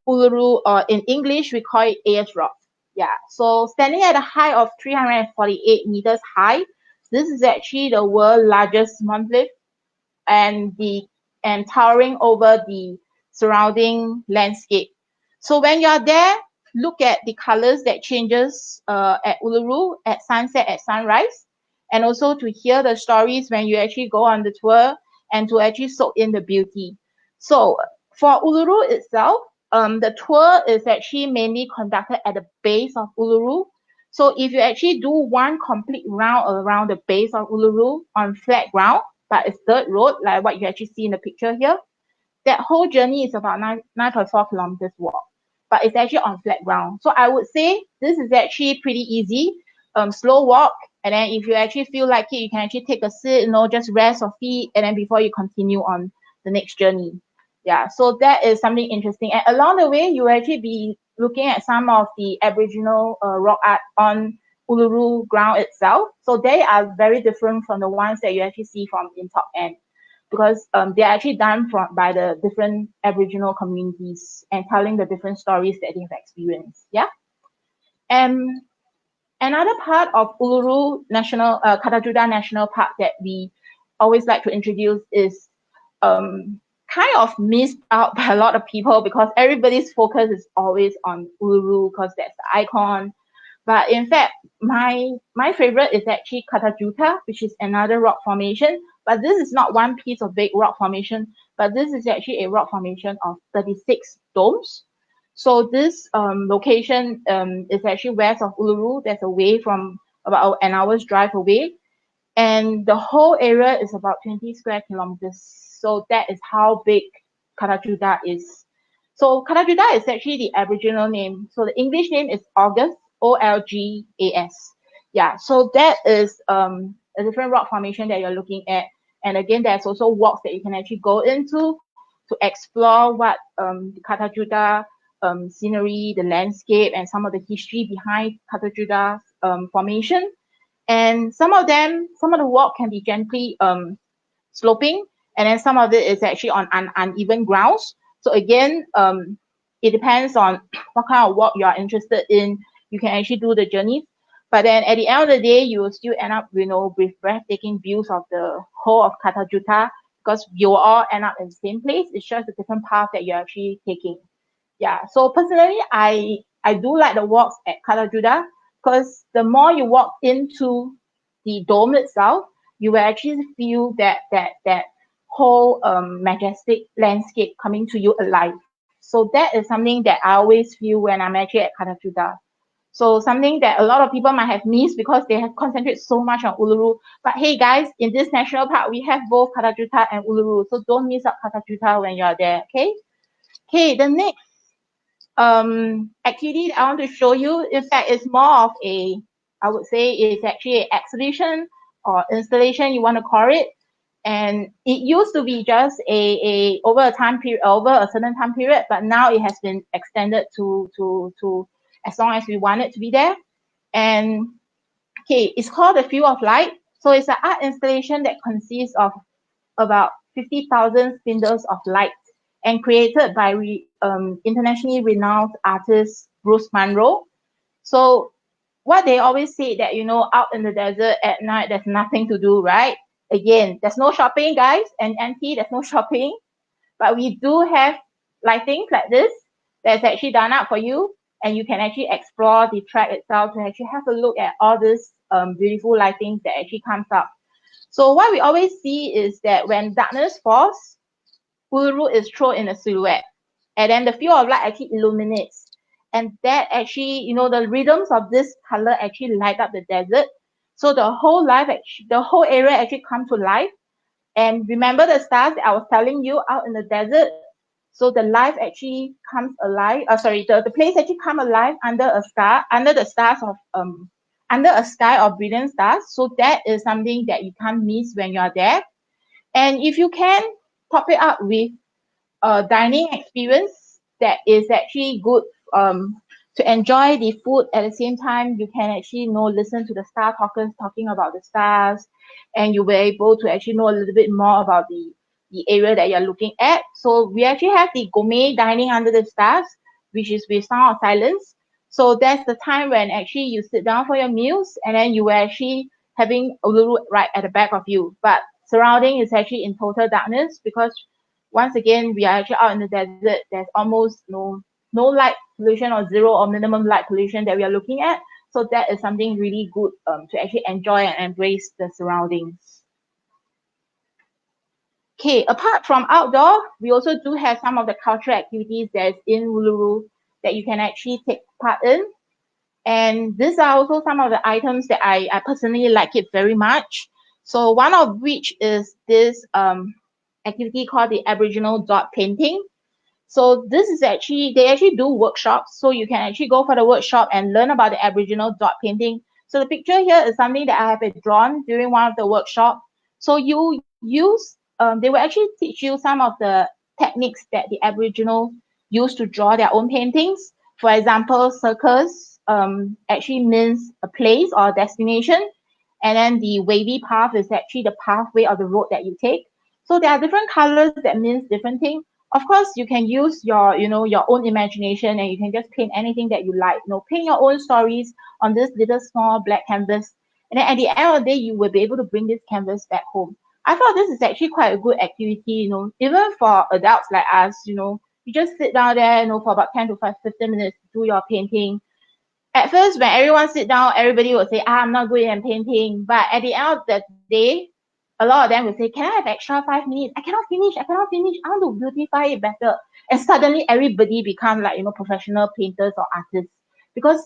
Uluru, or in English we call it Ayers Rock. Yeah, so standing at a height of 348 meters high, this is actually the world's largest monolith, and towering over the surrounding landscape. So when you're there, look at the colors that changes at Uluru at sunset, at sunrise, and also to hear the stories when you actually go on the tour and to actually soak in the beauty. So for Uluru itself, the tour is actually mainly conducted at the base of Uluru. So if you actually do one complete round around the base of Uluru on flat ground, but it's dirt road, like what you actually see in the picture here, that whole journey is about 9.4 kilometers walk, but it's actually on flat ground. So I would say this is actually pretty easy, slow walk. And then if you actually feel like it, you can actually take a sit, just rest your feet, and then before you continue on the next journey. Yeah, so that is something interesting. And along the way, you will actually be looking at some of the Aboriginal rock art on Uluru ground itself. So they are very different from the ones that you actually see from in top end, because they are actually done by the different Aboriginal communities and telling the different stories that they've experienced. Yeah. And another part of Uluru Kata National Park that we always like to introduce is kind of missed out by a lot of people, because everybody's focus is always on Uluru because that's the icon. But in fact, my favorite is actually Tjuta, which is another rock formation. But this is not one piece of big rock formation, but this is actually a rock formation of 36 domes. So this location is actually west of Uluru. That's away from about an hour's drive away. And the whole area is about 20 square kilometers. So that is how big Tjuta is. So Tjuta is actually the Aboriginal name. So the English name is August, Olgas. Yeah, so that is a different rock formation that you're looking at. And again, there's also walks that you can actually go into to explore what the Tjuta scenery, the landscape, and some of the history behind Tjuta formation. And some of the walk can be gently sloping, and then some of it is actually on uneven grounds. So again, it depends on what kind of walk you are interested in. You can actually do the journey, but then at the end of the day, you will still end up, with breathtaking views of the whole of Tjuta, because you will all end up in the same place. It's just a different path that you're actually taking. Yeah. So personally, I do like the walks at Tjuta, because the more you walk into the dome itself, you will actually feel that whole majestic landscape coming to you alive. So that is something that I always feel when I'm actually at Tjuta. So something that a lot of people might have missed because they have concentrated so much on Uluru. But hey guys, in this national park, we have both Tjuta and Uluru. So don't miss out Tjuta when you're there, okay? Okay, the next activity I want to show you, in fact, is more of I would say it's actually an exhibition or installation, you want to call it. And it used to be just over a certain time period, but now it has been extended to as long as we want it to be there. And okay, it's called the Field of Light. So it's an art installation that consists of about 50,000 spindles of light, and created by internationally renowned artist Bruce Munro. So what they always say that, out in the desert at night, there's nothing to do, right? Again, there's no shopping, guys, and there's no shopping, but we do have lightings like this that's actually done up for you, and you can actually explore the track itself to actually have a look at all this beautiful lightings that actually comes up. So what we always see is that when darkness falls, Uluru is thrown in a silhouette, and then the field of light actually illuminates, and that actually, the rhythms of this color actually light up the desert. So the whole area actually comes to life. And remember the stars that I was telling you out in the desert? So the life actually comes alive. The place actually come alive under a star, under a sky of brilliant stars. So that is something that you can't miss when you are there. And if you can top it up with a dining experience that is actually good to enjoy the food at the same time, you can actually listen to the star talkers talking about the stars, and you'll be able to actually know a little bit more about the area that you're looking at. So we actually have the gourmet dining under the stars, which is with Sound of Silence. So that's the time when actually you sit down for your meals, and then you were actually having Uluru right at the back of you. But surrounding is actually in total darkness, because once again, we are actually out in the desert. There's almost no light pollution, or zero or minimum light pollution that we are looking at. So that is something really good to actually enjoy and embrace the surroundings. Okay, apart from outdoor, we also do have some of the cultural activities that is in Uluru that you can actually take part in. And these are also some of the items that I personally like it very much. So one of which is this activity called the Aboriginal dot painting. So this is actually, they actually do workshops. So you can actually go for the workshop and learn about the Aboriginal dot painting. So the picture here is something that I have drawn during one of the workshops. So you use, they will actually teach you some of the techniques that the Aboriginal use to draw their own paintings. For example, circles actually means a place or a destination. And then the wavy path is actually the pathway or the road that you take. So there are different colors that means different things. Of course, you can use your, your own imagination, and you can just paint anything that you like. Paint your own stories on this little small black canvas. And then at the end of the day, you will be able to bring this canvas back home. I thought this is actually quite a good activity, even for adults like us, you just sit down there, for about 10 to 15 minutes to do your painting. At first, when everyone sit down, everybody will say, I'm not good at painting. But at the end of the day, a lot of them will say, can I have extra 5 minutes? I cannot finish. I want to beautify it better. And suddenly everybody become like, professional painters or artists. Because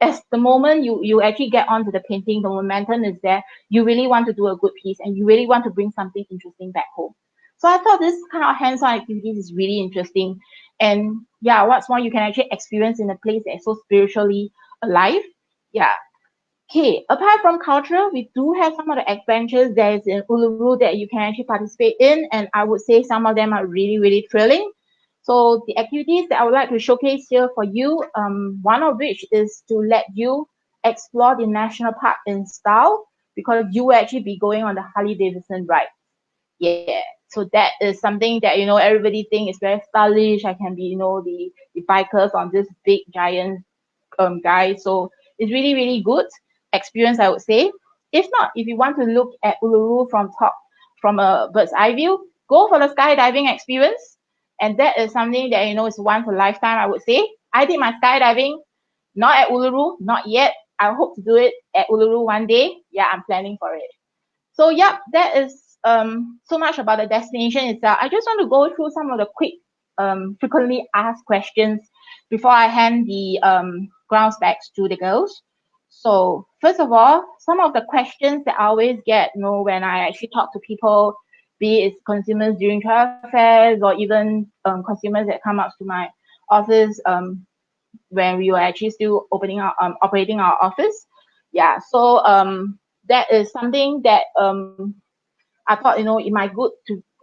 as the moment you actually get onto the painting, the momentum is there. You really want to do a good piece, and you really want to bring something interesting back home. So I thought this kind of hands-on activities is really interesting. And yeah, what's more, you can actually experience in a place that is so spiritually alive. Yeah. Okay, apart from culture, we do have some of the adventures that is in Uluru that you can actually participate in, and I would say some of them are really, really thrilling. So the activities that I would like to showcase here for you, one of which is to let you explore the national park in style, because you will actually be going on the Harley Davidson ride. Yeah, so that is something that everybody think is very stylish. I can be the bikers on this big giant guy. So it's really, really good experience, I would say. If not, if you want to look at Uluru from top, from a bird's eye view, go for the skydiving experience. And that is something that is once a lifetime, I would say. I did my skydiving, not at Uluru, not yet. I hope to do it at Uluru one day. Yeah, I'm planning for it. So yeah, that is so much about the destination itself. I just want to go through some of the quick frequently asked questions before I hand the ground specs to the girls. So first of all, some of the questions that I always get, when I actually talk to people, be it consumers during travel fairs, or even consumers that come up to my office when we were actually still operating our office. Yeah, so that is something that I thought it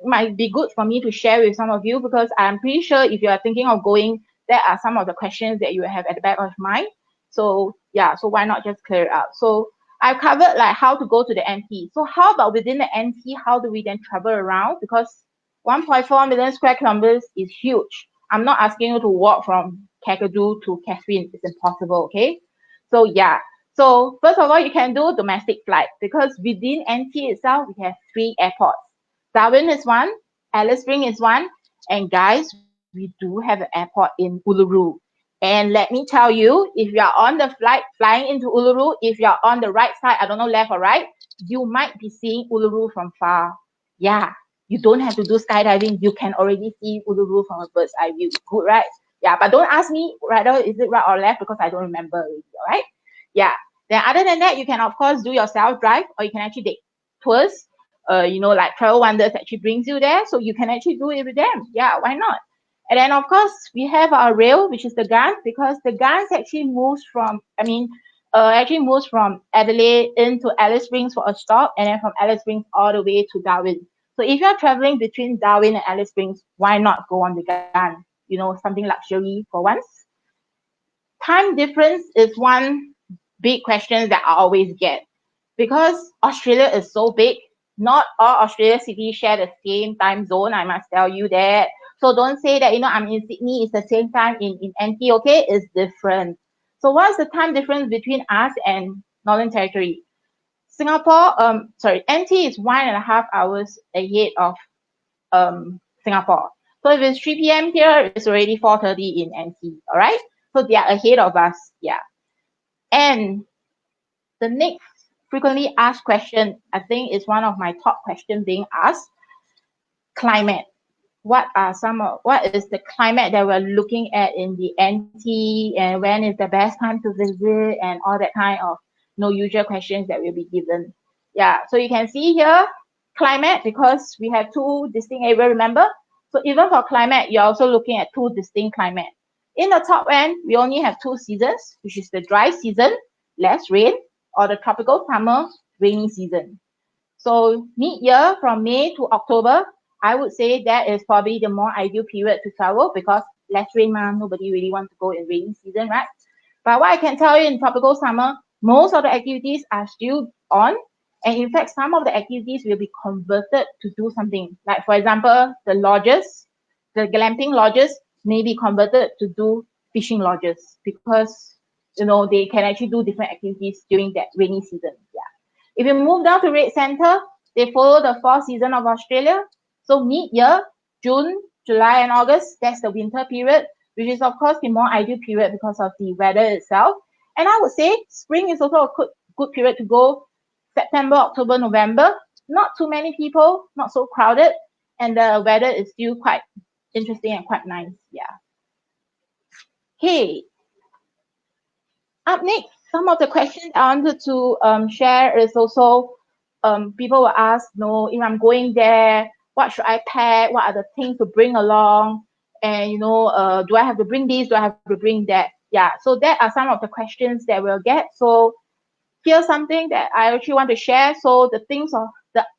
might be good for me to share with some of you, because I'm pretty sure if you are thinking of going, there are some of the questions that you have at the back of mind. So yeah, so why not just clear it out? So I've covered like how to go to the NT. So how about within the NT, how do we then travel around? Because 1.4 million square kilometers is huge. I'm not asking you to walk from Kakadu to Katherine. It's impossible, okay? So yeah. So first of all, you can do domestic flight, because within NT itself, we have 3 airports. Darwin is one, Alice Springs is one, and guys, we do have an airport in Uluru. And let me tell you, if you are on the flight flying into Uluru, if you are on the right side, I don't know, left or right, you might be seeing Uluru from far. Yeah, you don't have to do skydiving. You can already see Uluru from a bird's eye view. Good, right? Yeah, but don't ask me whether is it right or left, because I don't remember already, all right? Yeah. Then other than that, you can of course do your self-drive, or you can actually take tours. Like Travel Wonders actually brings you there, so you can actually do it with them. Yeah, why not? And then of course we have our rail, which is the Guns, because the Guns actually moves from, Adelaide into Alice Springs for a stop, and then from Alice Springs all the way to Darwin. So if you're traveling between Darwin and Alice Springs, why not go on the Gun? Something luxury for once. Time difference is one big question that I always get, because Australia is so big. Not all Australia cities share the same time zone. I must tell you that. So don't say that I'm in Sydney. It's the same time in NT. Okay, it's different. So what is the time difference between us and Northern Territory? Singapore, NT is 1.5 hours ahead of Singapore. So if it's 3 p.m. here, it's already 4:30 in NT. All right. So they are ahead of us. Yeah. And the next frequently asked question, I think, is one of my top questions being asked. Climate. What is the climate that we're looking at in the NT, and when is the best time to visit, and all that kind of usual questions that will be given. Yeah, so you can see here climate, because we have two distinct areas, remember? So even for climate, you're also looking at two distinct climate. In the top end, we only have two seasons, which is the dry season, less rain, or the tropical summer, rainy season. So mid-year from May to October, I would say that is probably the more ideal period to travel, because less rain, nobody really wants to go in rainy season, right? But what I can tell you, in tropical summer, most of the activities are still on. And in fact, some of the activities will be converted to do something. Like, for example, the lodges, the glamping lodges may be converted to do fishing lodges, because they can actually do different activities during that rainy season. Yeah. If you move down to Red Centre, they follow the fall season of Australia. So mid-year, June, July, and August, that's the winter period, which is, of course, the more ideal period because of the weather itself. And I would say spring is also a good period to go. September, October, November, not too many people, not so crowded, and the weather is still quite interesting and quite nice. Yeah. Okay. Up next, some of the questions I wanted to share is also people will ask, if I'm going there, what should I pack? What are the things to bring along? And do I have to bring this? Do I have to bring that? Yeah. So that are some of the questions that we'll get. So here's something that I actually want to share. So the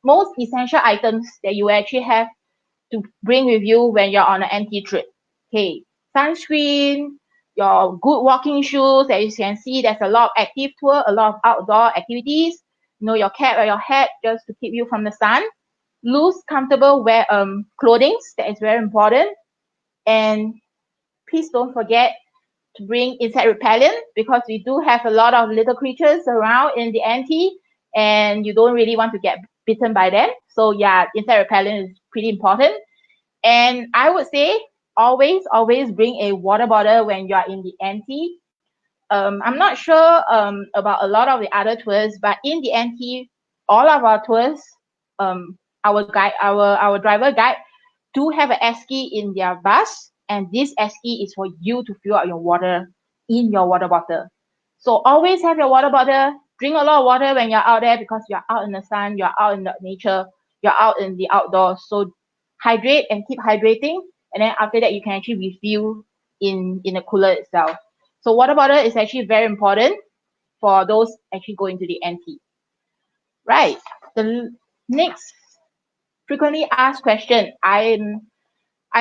most essential items that you actually have to bring with you when you're on an NT trip. Okay, sunscreen, your good walking shoes. As you can see, there's a lot of active tour, a lot of outdoor activities. Your cap or your hat just to keep you from the sun. Loose, comfortable clothing. That is very important. And please don't forget to bring insect repellent, because we do have a lot of little creatures around in the NT, and you don't really want to get bitten by them. So yeah, insect repellent is pretty important. And I would say always bring a water bottle when you are in the NT. I'm not sure about a lot of the other tours, but in the NT, all of our tours, our driver guide do have an esky in their bus, and this esky is for you to fill out your water in your water bottle. So always have your water bottle. Drink a lot of water when you're out there, because you're out in the sun, you're out in the nature, you're out in the outdoors. So hydrate and keep hydrating, and then after that you can actually refill in the cooler itself. So water bottle is actually very important for those actually going to the NT. Right. The next frequently asked question, I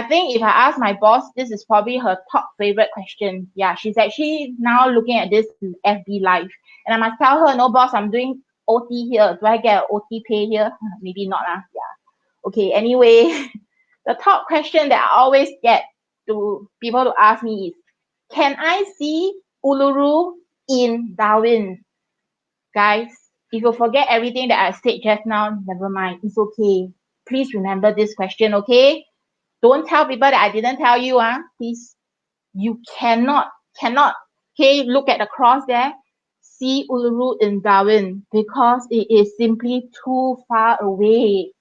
think if I ask my boss, this is probably her top favorite question. Yeah, she's actually now looking at this in FB Live. And I must tell her, no, boss, I'm doing OT here. Do I get an OT pay here? Maybe not. Yeah. Okay, anyway, the top question that I always get to people to ask me is, can I see Uluru in Darwin? Guys, if you forget everything that I said just now, never mind. It's okay. Please remember this question, okay? Don't tell people that I didn't tell you, please. You cannot, okay, look at the cross there. See Uluru in Darwin, because it is simply too far away.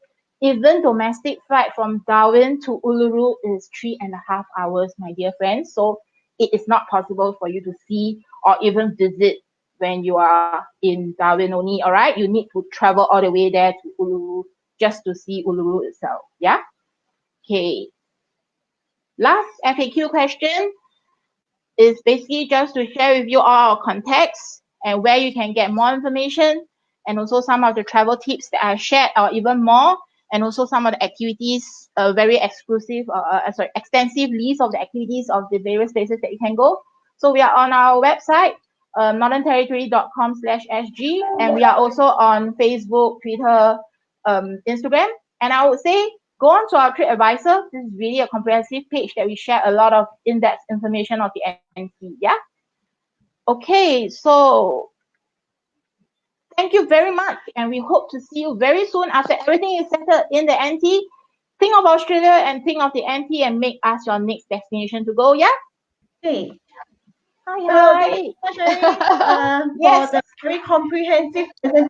Even domestic flight from Darwin to Uluru is 3.5 hours, my dear friends. So it is not possible for you to see or even visit when you are in Darwin only, all right? You need to travel all the way there to Uluru just to see Uluru itself, yeah? Okay. Last FAQ question is basically just to share with you all our contacts and where you can get more information, and also some of the travel tips that I shared, or even more, and also some of the activities, very exclusive, extensive list of the activities of the various places that you can go. So we are on our website, northernterritory.com/sg, and we are also on Facebook, Twitter, Instagram. And I would say go on to our Trip Advisor. This is really a comprehensive page that we share a lot of in-depth information of the NT. Yeah. Okay, so thank you very much, and we hope to see you very soon after everything is settled in the NT. Think of Australia and think of the NT and make us your next destination to go, yeah? Okay. Hi, So thank hi. you for sharing Yes. for the very comprehensive presentation.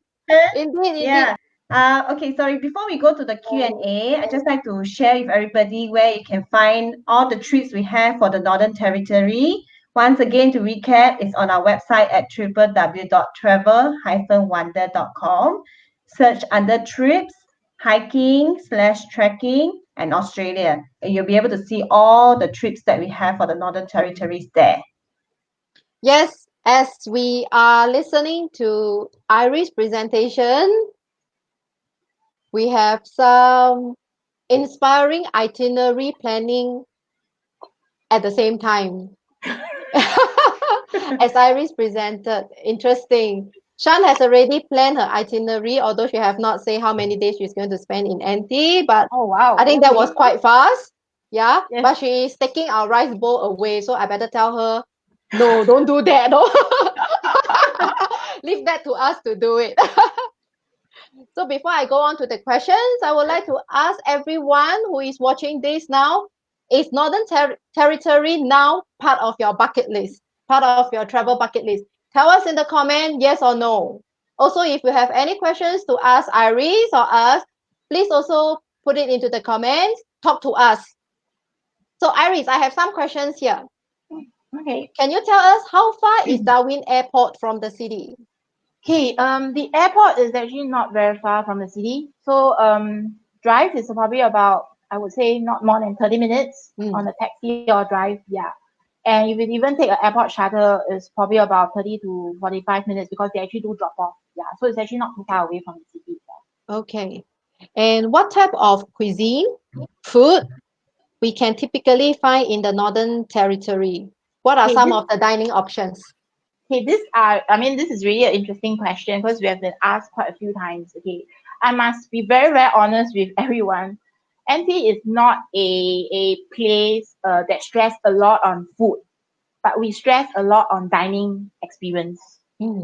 Indeed, Yeah. indeed. Okay, sorry. Before we go to the Q&A, I just like to share with everybody where you can find all the trips we have for the Northern Territory. Once again, to recap, it's on our website at www.travel-wonder.com. Search under trips, hiking/trekking, and Australia. And you'll be able to see all the trips that we have for the Northern Territories there. Yes, as we are listening to Iris' presentation, we have some inspiring itinerary planning at the same time. As Iris presented, interesting. Shan has already planned her itinerary, although she have not said how many days she's going to spend in NT, but Oh, wow. I think that was Okay. quite fast. Yeah, Yes. but she is taking our rice bowl away, so I better tell her, no, don't do that. No. Leave that to us to do it. So before I go on to the questions, I would like to ask everyone who is watching this now, is Northern Territory now part of your bucket list, part of your travel bucket list? Tell us in the comment, yes or no. Also, if you have any questions to ask Iris or us, please also put it into the comments, talk to us. So Iris, I have some questions here. Okay. Can you tell us how far is Darwin Airport from the city? Okay, the airport is actually not very far from the city. So drive is probably about, I would say, not more than 30 minutes on a taxi or drive. Yeah. And if you even take an airport shuttle, it's probably about 30 to 45 minutes because they actually do drop off. Yeah. So it's actually not too far away from the city. Yeah. Okay. And what type of cuisine, food, we can typically find in the Northern Territory? What are Okay, some of the dining options? Okay, this is really an interesting question because we have been asked quite a few times. Okay, I must be very, very honest with everyone. NT is not a place that stress a lot on food, but we stress a lot on dining experience.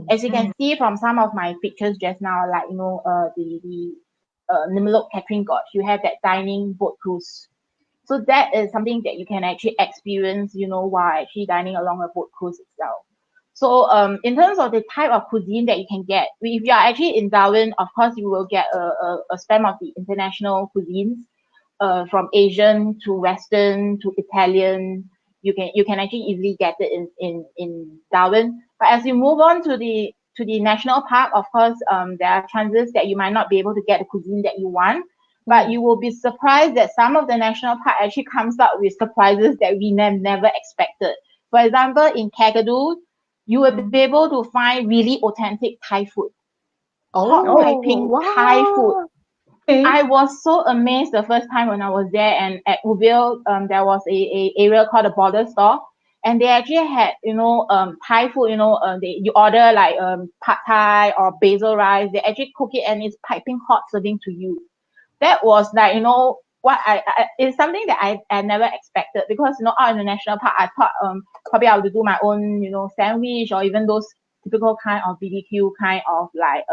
As you can see from some of my pictures just now, like the Nimlok Catherine Gorge, you have that dining boat cruise. So that is something that you can actually experience, while actually dining along a boat cruise itself. So in terms of the type of cuisine that you can get, if you are actually in Darwin, of course you will get a span of the international cuisines, from Asian to Western to Italian. You can actually easily get it in Darwin. But as you move on to the national park, of course, there are chances that you might not be able to get the cuisine that you want. But you will be surprised that some of the national park actually comes out with surprises that we never expected. For example, in Kakadu, you will be able to find really authentic Thai food. Hot piping Thai food. wow. Okay. I was so amazed the first time when I was there, and at Uville, there was a area called the border store, and they actually had Thai food. You order like pad Thai or basil rice. They actually cook it and it's piping hot serving to you. That was like what I it's something that I never expected because out in the national park I thought probably I would do my own sandwich or even those typical kind of BBQ kind of like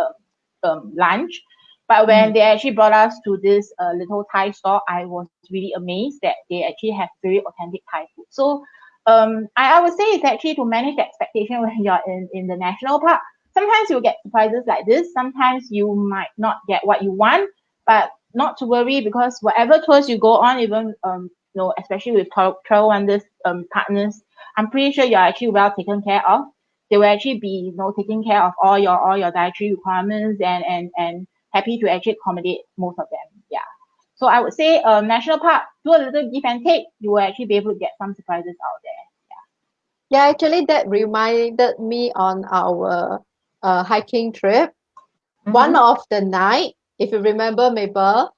lunch. But when they actually brought us to this little Thai store, I was really amazed that they actually have very authentic Thai food. So I would say it's actually to manage the expectation when you're in the national park. Sometimes you'll get surprises like this. Sometimes you might not get what you want, but not to worry because whatever tours you go on, even especially with Travel Wonders partners, I'm pretty sure you're actually well taken care of. They will actually be taking care of all your dietary requirements and happy to actually accommodate most of them. Yeah. So I would say national park, do a little give and take, you will actually be able to get some surprises out there. Yeah, actually, that reminded me on our hiking trip. One of the night, if you remember, Mabel,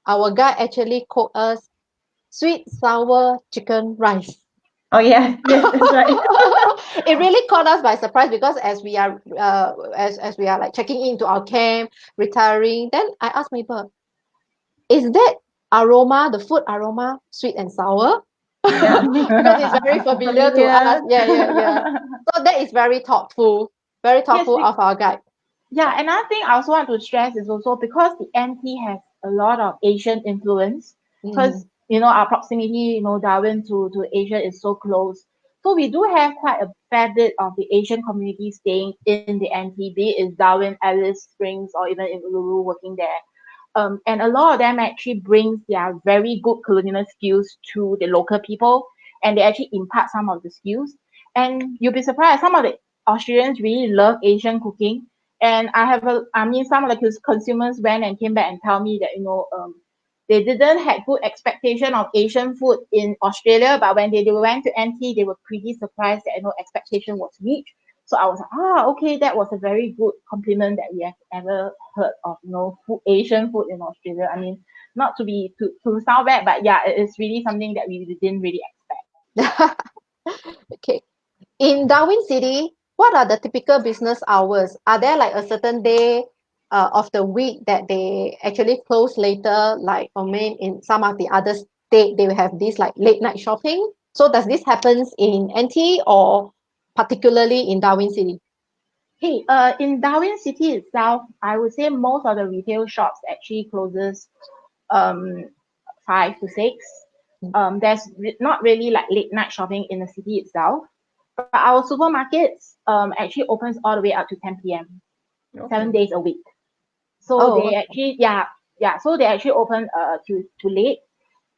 our guide actually cooked us sweet sour chicken rice. Oh yeah, yes, that's right. It really caught us by surprise because as we are as we are like checking into our camp, retiring, then I asked Mabel, is that aroma, the food aroma, sweet and sour? Yeah. Because it's very familiar to us. Yeah. So that is very thoughtful Yes, of our guide. yeah, another thing I also want to stress is also because the NT has a lot of Asian influence, because Mhm. our proximity, Darwin to Asia is so close. So we do have quite a fair bit of the Asian community staying in the NT, be it is Darwin, Alice Springs, or even in Uluru working there. And a lot of them actually brings their very good colonial skills to the local people, and they actually impart some of the skills. And you'll be surprised, some of the Australians really love Asian cooking. And I mean, some of the consumers went and came back and tell me that they didn't have good expectation of Asian food in Australia, but when they went to NT, they were pretty surprised that expectation was reached. So I was like, okay, that was a very good compliment that we have ever heard of, food, Asian food in Australia. I mean, not to be to sound bad, but yeah, it is really something that we didn't really expect. Okay. In Darwin City, what are the typical business hours? Are there like a certain day of the week that they actually close later, like or maybe in some of the other state they will have this like late night shopping? So does this happens in NT or particularly in Darwin City? Hey, in Darwin City itself, I would say most of the retail shops actually closes um 5 to 6. There's not really like late night shopping in the city itself, but our supermarkets actually opens all the way up to 10 p.m. 7 days a week. So Oh, they okay. actually so they actually open to late.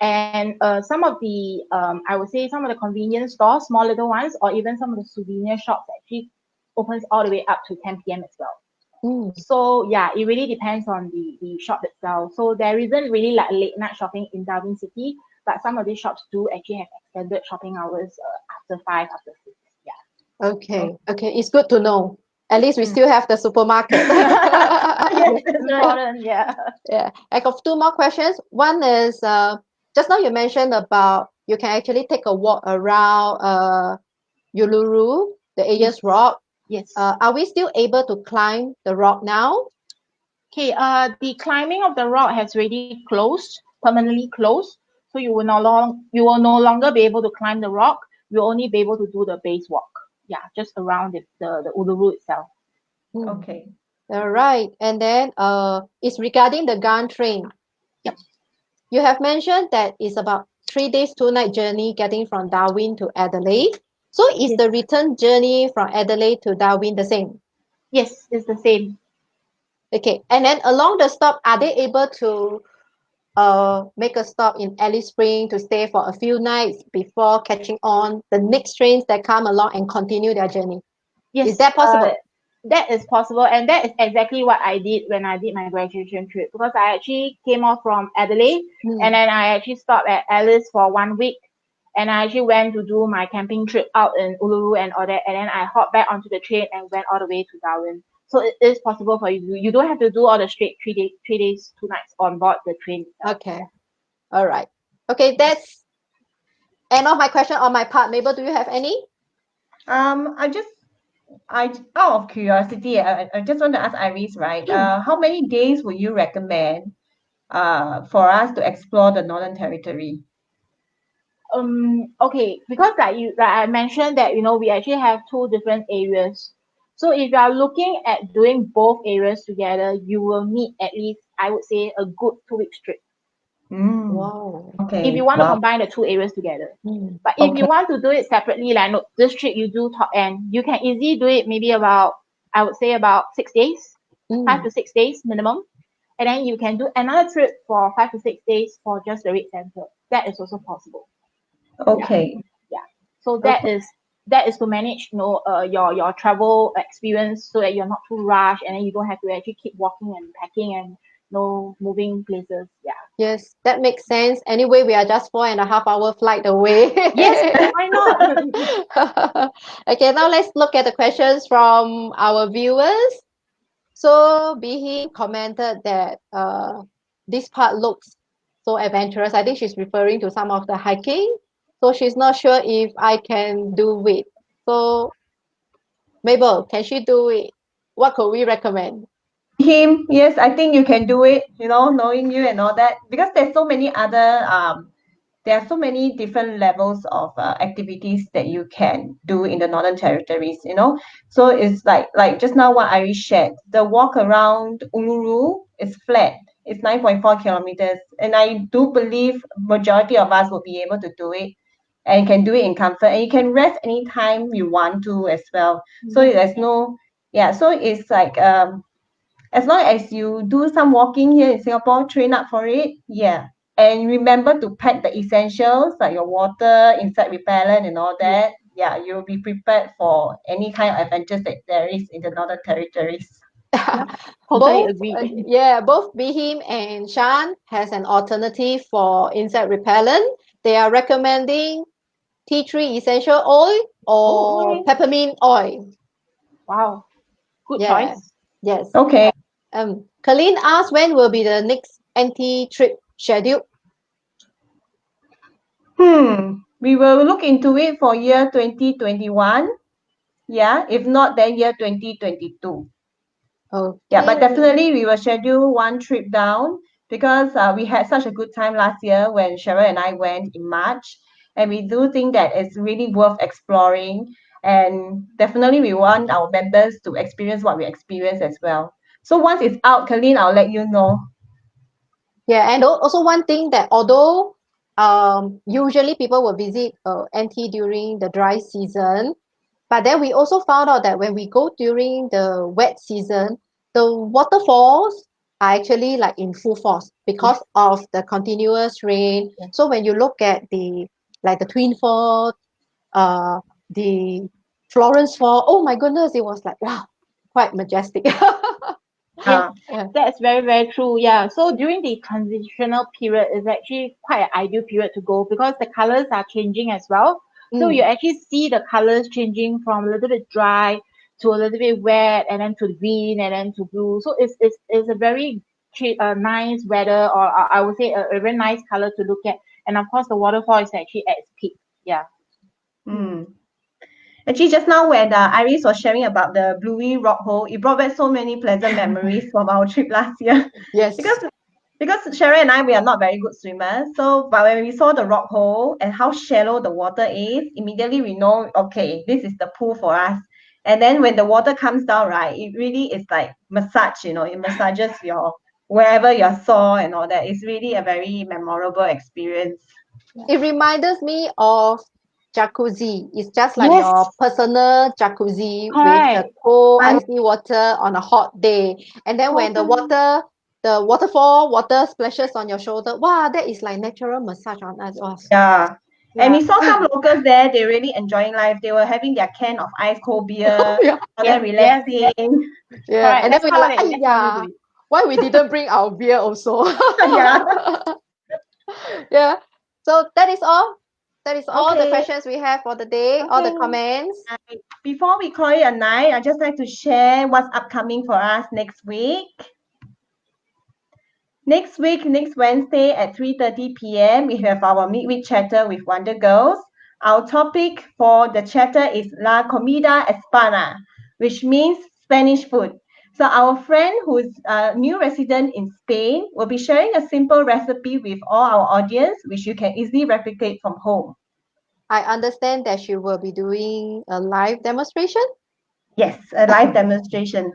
And some of the I would say some of the convenience stores, small little ones, or even some of the souvenir shops actually opens all the way up to 10 p.m. as well. Mm. So yeah, it really depends on the shop itself. So there isn't really like late night shopping in Darwin City, but some of these shops do actually have extended shopping hours after 5, after 6. Yeah. Okay. Okay. It's good to know. At least we Mm. still have the supermarket. Yes, that's Right. important. Yeah. Yeah, I got two more questions. One is just now you mentioned about you can actually take a walk around Uluru, the Yes. Ayers Rock. Yes. Are we still able to climb the rock now? Okay. The climbing of the rock has already closed, permanently closed. So you will no longer be able to climb the rock. You'll only be able to do the base walk. Yeah, just around the Uluru itself. Hmm. Okay. All right. And then it's regarding the gun train. Yep. You have mentioned that it's about 3 days, 2 night journey getting from Darwin to Adelaide. So is Yes. the return journey from Adelaide to Darwin the same? Yes, it's the same. Okay. And then along the stop, are they able to make a stop in Alice Spring to stay for a few nights before catching on the next trains that come along and continue their journey? Is Yes, that possible? that is possible, and that is exactly what I did when I did my graduation trip, because I actually came off from Adelaide, and Hmm. then I actually stopped at Alice for 1 week, and I actually went to do my camping trip out in Uluru and all that, and then I hopped back onto the train and went all the way to Darwin. So it is possible for you. You don't have to do all the straight 3 days, 2 nights on board the train itself. Okay. All right. Okay, that's end of my question on my part. Mabel, do you have any? I out of curiosity, I just want to ask Iris, right? How many days would you recommend for us to explore the Northern Territory? Okay, because like I mentioned that we actually have two different areas. So if you are looking at doing both areas together, you will need at least, I would say, a good 2 week trip Mm, Wow. if you okay. want to Wow. combine the two areas together. Hmm. But if you Okay. want to do it separately, like no, this trip you do top end, you can easily do it maybe about, I would say, about 6 days, five Hmm. to six days minimum. And then you can do another trip for 5 to 6 days for just the red center. That is also possible. Yeah. Okay. Yeah. So that Okay. is to manage your travel experience, so that you're not too rushed, and then you don't have to actually keep walking and packing and moving places. Yeah. Yes, that makes sense. Anyway, we are just 4.5 hour flight away. Yes, why not? Okay, now let's look at the questions from our viewers. So Bihi commented that this part looks so adventurous. I think she's referring to some of the hiking. So she's not sure if I can do it. So Mabel, can she do it? What could we recommend? Him, yes, I think you can do it, knowing you and all that, because there's so many other there are so many different levels of activities that you can do in the Northern Territories, you know. So it's like just now what Iris shared. The walk around Uluru is flat. It's 9.4 kilometers, and I do believe majority of us will be able to do it, and can do it in comfort, and you can rest anytime you want to as well. So there's no, yeah. So it's like as long as you do some walking here in Singapore, train up for it, yeah. And remember to pack the essentials like your water, insect repellent, and all that. Yeah, you'll be prepared for any kind of adventures that there is in the Northern Territories. Totally Both, agree. both Behim and Shan has an alternative for insect repellent. They are recommending tea tree essential oil or okay. peppermint oil. Wow. Good Yeah, choice. yes. Okay. Colleen asked when will be the next NT trip scheduled? We will look into it for year 2021. Yeah, if not, then year 2022. Yeah, but Okay. definitely we will schedule one trip down because we had such a good time last year when Cheryl and I went in March, and we do think that it's really worth exploring. And definitely we want our members to experience what we experience as well. So once it's out, Colleen, I'll let you know. Yeah, and also one thing that although usually people will visit NT during the dry season, but then we also found out that when we go during the wet season, the waterfalls are actually like in full force Yes. because of the continuous rain. Yes. So when you look at the Twin Falls, the Florence Fall, oh my goodness, it was like wow, quite majestic. Yes, Uh, Yeah. that's very, very true. Yeah. So during the transitional period is actually quite an ideal period to go because the colors are changing as well. So you actually see the colors changing from a little bit dry to a little bit wet and then to green and then to blue. So it's a very nice weather, or I would say a very nice color to look at. And of course the waterfall is actually at its peak. Yeah. mm. Actually, just now when Iris was sharing about the Bluey Rock Hole, it brought back so many pleasant memories from our trip last year. Yes. because because Sharon and I, we are not very good swimmers. So but when we saw the rock hole and how shallow the water is, immediately we know, okay, this is the pool for us. And then when the water comes down, right, it really is like massage, you know, it massages your wherever you're sore and all that. It's really a very memorable experience. It reminds me of jacuzzi. It's just like Yes, your personal jacuzzi with the correct. cold And icy water on a hot day. And then when Totally. the waterfall water splashes on your shoulder, wow, that is like natural massage on us. Oh, yeah. And Yeah. we saw some locals there, they really enjoying life. They were having their can of ice cold beer, yeah, all Yes, that yes, relaxing. yes. yeah. Correct. And then That's we were how like, they that's how they do yeah, it. why we didn't bring our beer also? Yeah. Yeah. So that is all. That is all the Okay. questions we have for the day, all the Okay. comments. Before we call it a night, I just like to share what's upcoming for us next week. Next week, next Wednesday at 3:30 p.m., we have our midweek chatter with Wonder Girls. Our topic for the chatter is La Comida Hispana, which means Spanish food. So our friend who's a new resident in Spain will be sharing a simple recipe with all our audience, which you can easily replicate from home. I understand that she will be doing a live demonstration. Yes, a live demonstration.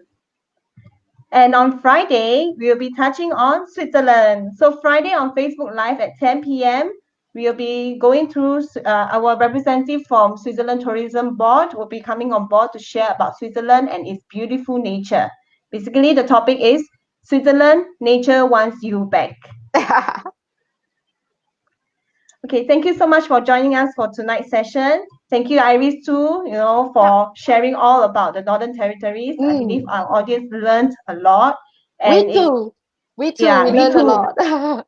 And on Friday, we'll be touching on Switzerland. So Friday on Facebook Live at 10 p.m., we'll be going through our representative from Switzerland Tourism Board will be coming on board to share about Switzerland and its beautiful nature. Basically, the topic is Switzerland, nature wants you back. Okay, thank you so much for joining us for tonight's session. Thank you, Iris, too, Yeah. for sharing all about the Northern Territories. I believe Mm, our audience learned a lot. we And it, too. We too. yeah, We me learned a too. lot.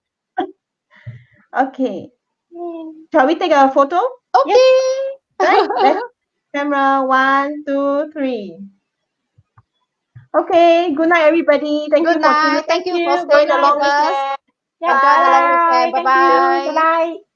Okay. Yay. Shall we take a photo? Yes. Right? Okay. Let's camera 1, 2, 3. Okay. Good night, everybody. Thank Good you for tuning night. Thank Thank in. you for you. Good staying Enjoy the night. along long with us. weekend. Yeah, Enjoy the long Bye. bye. weekend. Bye Thank you. Bye bye. bye.